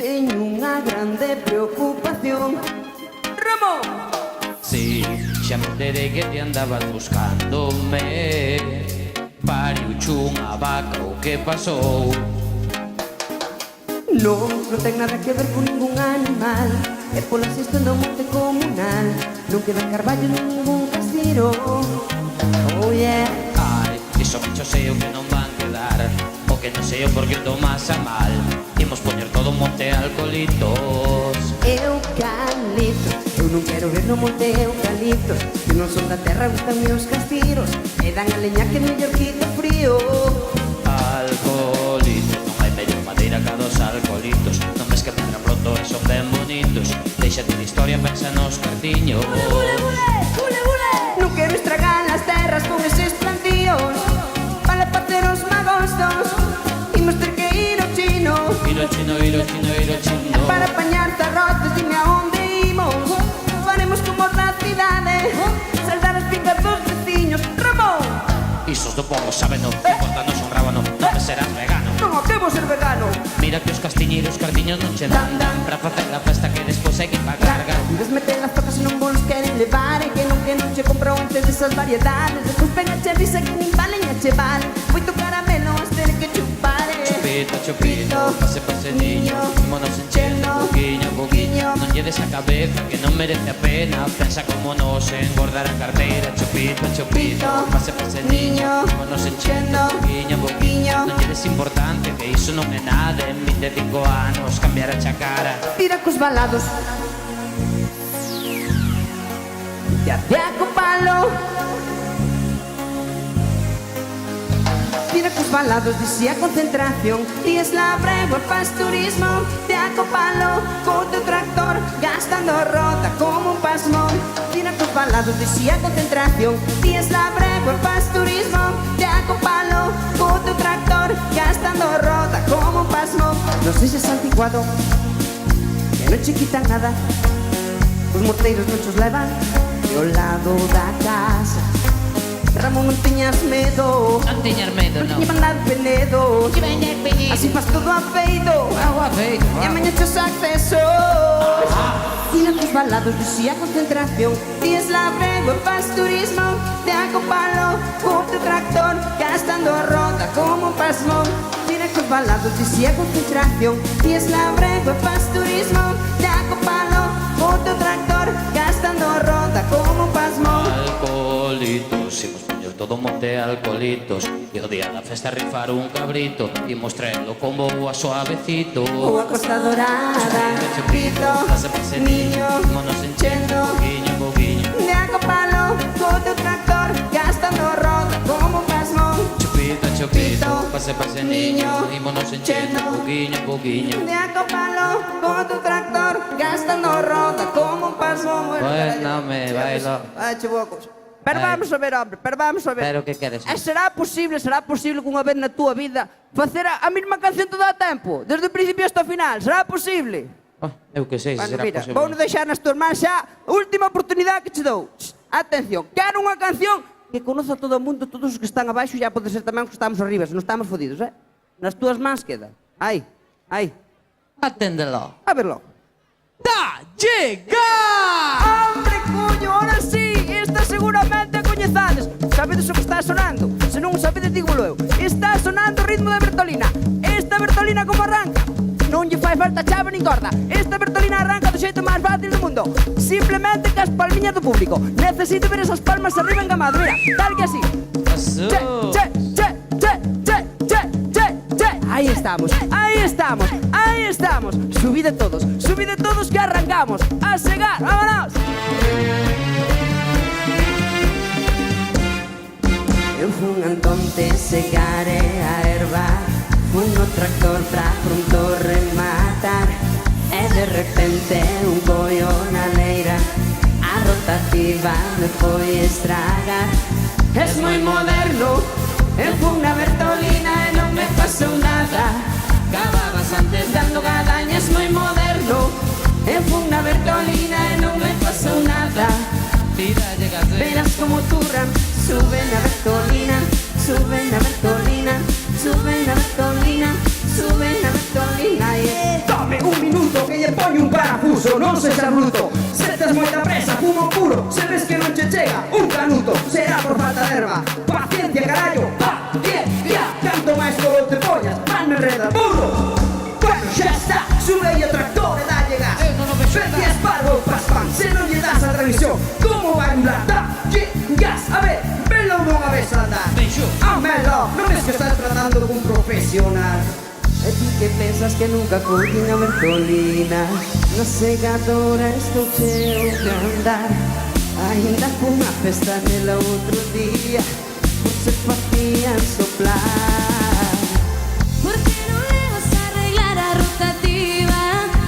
teño unha grande preocupación. Ramón! Sí, xa me enterei que te andabas buscándome. Pariucho unha vaca, o que pasou? Non, non ten nada que ver con ningún animal. É pola xestión do monte comunal. Non queda carballo nin ningún castiro. Oh yeah. Ai, iso bicho sei o que non van quedar. O que non sei o por que o tomas a mal. Imos poñer todo un monte alcoholitos. Eucalipto, eu non quero ver no monte eucalipto. Que non son da terra, gustan meus castiros. E dan a leña que mellor quita o frío. Alcoholitos, non hai mellor madeira ca dos alcoholitos. Non ves que medran pronto e son ben bonitos. Déixate de historia, pensa nos cartiños. Non quero estragar as terras con eses plantíos. Vale facer os magostos. Imos ter que ir ao chino. Ir ao chino, ir ao chino, ir ao chino. Para apañar zarrotes, dime a onde imos. Faremos como na cidade. Saldar as picas dos veciños. Ramón! Isos do povo saben o que importa, non son rábano. Non me serás vegano. Non o quero ser vegano. Mira que os castiñeiros cartiños non che dan pra facer a festa que despois hai que pagar. Desmete las tocas e non vos queren levar. E que non che compro antes desas variedades. Despois pega che risa que nin valen e che vale. Moito caramelo as ter que chupar. Chupito, chupito, pase, pase, niño. Monos enchendo, boquiño, boquiño. Non lle des a cabeza que non merece a pena. Pensa como nos engordar a carteira. Chupito, chupito, pase, pase, niño. Monos enchendo, boquiño, boquiño. Non lle des importante que iso non é nada. En 25 anos cambiar a chacara. Tira cos balados. Te acopalo. Tira cos balados, dixía concentración. Ti es labrego e faz turismo. Te acopalo co teu tractor, gastando roda como un pasmón. Tira cos balados, dixía concentración. Ti es labrego e faz turismo. Te acopalo co teu tractor, gastando roda como un pasmón. Non sei se é antiguado, que non che quitan nada. Os morteiros non chos levan e ao lado da casa. Ramón, non tiñas medo. Non tiñas medo, non. Non tiña nada de penedo. Así faz todo afeito. Agua feito. E amanhã chos accesos. Tira cos balados, dixía concentración. Ti es labrego e faz turismo. Te acopalo co teu tractor, gastando a roda como un pasmón. Tira cos balados, dixía concentración. Ti es labrego e faz turismo. Te acopalo co teu tractor, gastando a roda como un pasmón. Alcoholitos, imos poñer todo un monte de alcoholitos. E o día da festa rifar un cabrito. Imos traelo como a suavecito. Unha costa dorada, chupito, niño, monos enchendo, boquiño, boquiño. de acopalo co teu tractor, gastando roda como un pasmón. Chupito, chupito, pase, pase, niño. Y monos enchendo, boquiño, boquiño. De acopalo co teu tractor, gastando roda como un pasmón. Bueno, me bailo. Ai, che bocos. Pero Ai. vamos a ver, hombre, pero vamos a ver. Pero que queres? Será posible que unha vez na túa vida facer a mesma canción todo o tempo, desde o principio hasta o final? Será posible? Oh, eu que sei, se Bueno, será mira, posible. vou non deixar nas tuas mans xa. Última oportunidade que che dou. Atención, quero unha canción que conoza todo o mundo, todos os que están abaixo, já pode ser tamén os que estamos arriba, se non estamos fodidos, eh? Nas tuas mans queda. Aí, aí. Aténdelo. A verlo. ¡Da! ¡Llega! Hombre, cuño, ahora sí, esta seguramente a coñezades. Sabedes o que está sonando? Se non o sabedes, dígolo eu. Está sonando o ritmo de Bertolina. Esta Bertolina como arranca? Non lle fai falta chave nin corda. Esta Bertolina arranca do xeito máis fácil do mundo. Simplemente cas palmiñas do público. Necesito ver esas palmas arriba engamado. Mira, tal que así. Pasó. Che, che, che, che, che, che, che. Aí estamos, aí estamos, aí estamos. Subide todos que arrancamos. A segar, vámonos. Eu fun entonces segare a erva. Fun no tractor pra pronto rematar. E de repente un coio na leira. A rotativa me foi estragar. Es moi moderno. Eu fun na Bertolina e non me pasou nada. Acababas antes dando gadañas, moi moderno. Eu fun na Bertolina e non me pasou nada. Tira, llega, Verás como turran, sube na Bertolina, sube na Bertolina, sube na Bertolina, sube na Bertolina. Dame un minuto. abuso, non sexa bruto. Se tes moita presa, fumo puro. Se ves que non che chega un canuto, será por falta de erva. Paciencia, carallo, paciencia. Canto máis todo te pollas, máis me enreda, burro. Bueno, xa está, sube aí o tractor e dalle gas. Vete a espargo, paspán, se non lle das a transmisión, como vai mudar? Dalle gas, a ver, velo unha vez andar. Amelo, non ves que estás tratando con un profesional. E ti que pensas que nunca collín a Bertolina, na segadora estou cheo de andar. Ainda cunha festa nela outro día, por se facían soplar. ¿Por qué no le vas a arreglar a rotativa?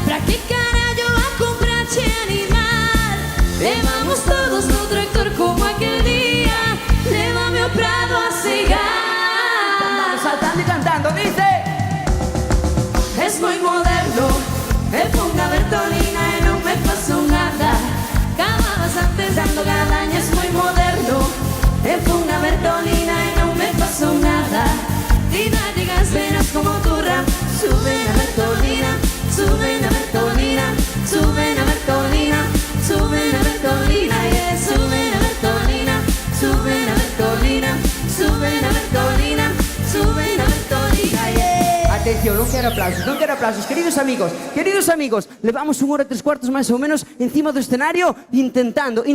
¿Para qué carallo va a comprarche animal? Levamos todos no tractor como aquel día, lévame ao prado a cegar. Saltando y cantando, dice. Es moi moderno, e ponga Bertolina e non me paso nada. Acababas antes dando gadaña, es moi moderno, e ponga Bertolina e non me paso nada. Y no llegas venas como turra, suben a Bertolina, suben a Bertolina, suben a Bertolina, suben a Bertolina, yeah, suben a Bertolina, suben a Bertolina, suben a Bertolina, suben a Bertolina, yeah. Atención, non quero aplausos, queridos amigos, levamos 1 hora e 3 cuartos máis ou menos encima do escenario intentando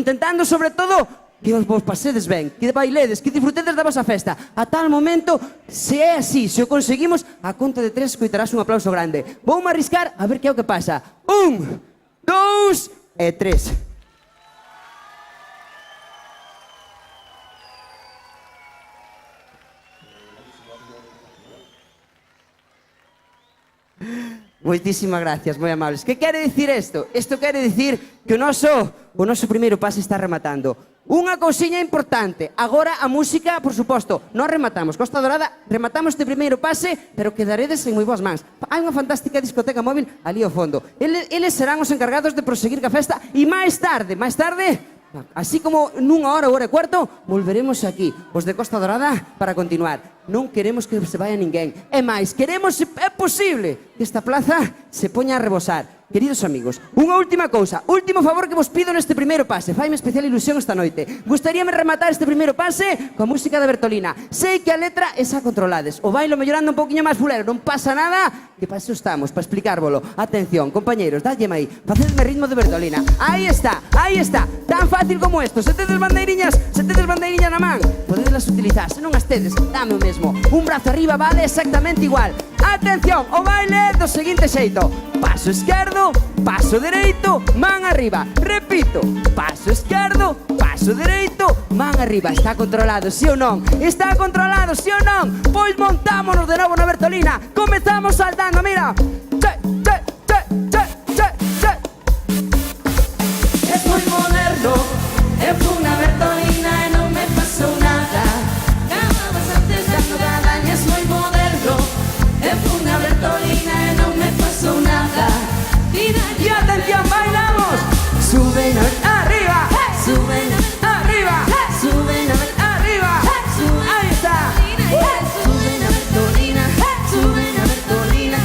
sobre todo que vos pasedes ben, que bailedes, que disfrutedes da vosa festa. A tal momento, se é así, se o conseguimos, a conta de 3 coitarás un aplauso grande. Voume arriscar a ver que é o que pasa. 1, 2 e 3. Moitísimas gracias, moi amables. Que quere dicir isto? Isto quere dicir que o noso primeiro pase está rematando. Unha cousiña importante. Agora a música, por suposto, non rematamos. Costa Dorada, rematamos este primeiro pase, pero quedaredes en moi boas mans. Hai unha fantástica discoteca móvil ali ao fondo. Eles serán os encargados de proseguir ca festa e máis tarde, así como nunha hora e cuarto, volveremos aquí, os de Costa Dorada, para continuar. Non queremos que se vaya ninguén. É máis, queremos, se é posible, que esta plaza se poña a rebosar. Queridos amigos, unha última cousa, último favor que vos pido neste primeiro pase. Faime especial ilusión esta noite. Gustaríame rematar este primeiro pase coa música de Bertolina. Sei que a letra é xa controlades. O bailo mellorando un poquinho máis fulero. Non pasa nada, que para iso estamos, para explicárvolo. Atención, compañeros, dálleme aí. Facedme ritmo de Bertolina. Aí está. Tan fácil como isto. Se tedes bandeiriñas na man, podedelas utilizar. Se non as tedes, dame o mesmo. Un brazo arriba vale exactamente igual. Atención, o baile do seguinte xeito. Paso esquerdo, paso dereito, man arriba. Repito, paso esquerdo, paso dereito, man arriba. Está controlado, sí ou non? Está controlado, sí ou non? Pois montámonos de novo na Bertolina. Comezamos saltando, mira. Es muy moderno, es una Bertolina y no me pasó nada. Acababas antes dando gadaña, es muy moderno, es una Bertolina y no me pasó nada. Y atención, bailamos. Suben arriba, Suben arriba, suben arriba. Ahí está. suben a Bertolina, suben a Bertolina,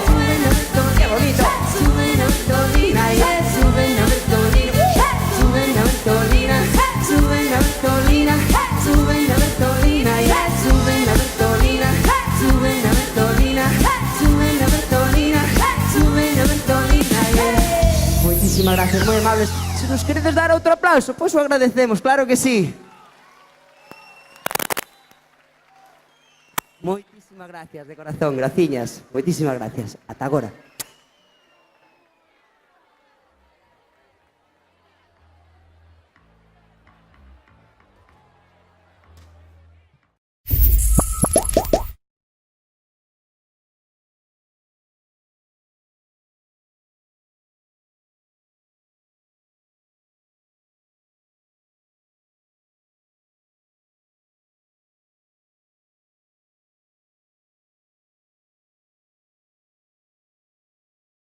suben a Bertolina, Qué bonito. suben a Bertolina, suben a Bertolina, suben a Bertolina, suben a Bertolina, suben a Bertolina, suben a Bertolina, suben a Bertolina, suben a Bertolina, suben a Bertolina, Moitísimas gracias, moi amables. Se nos queredes dar outro aplauso, pois o agradecemos, claro que sí. Moitísimas gracias de corazón, graciñas. Moitísimas gracias. Ata agora.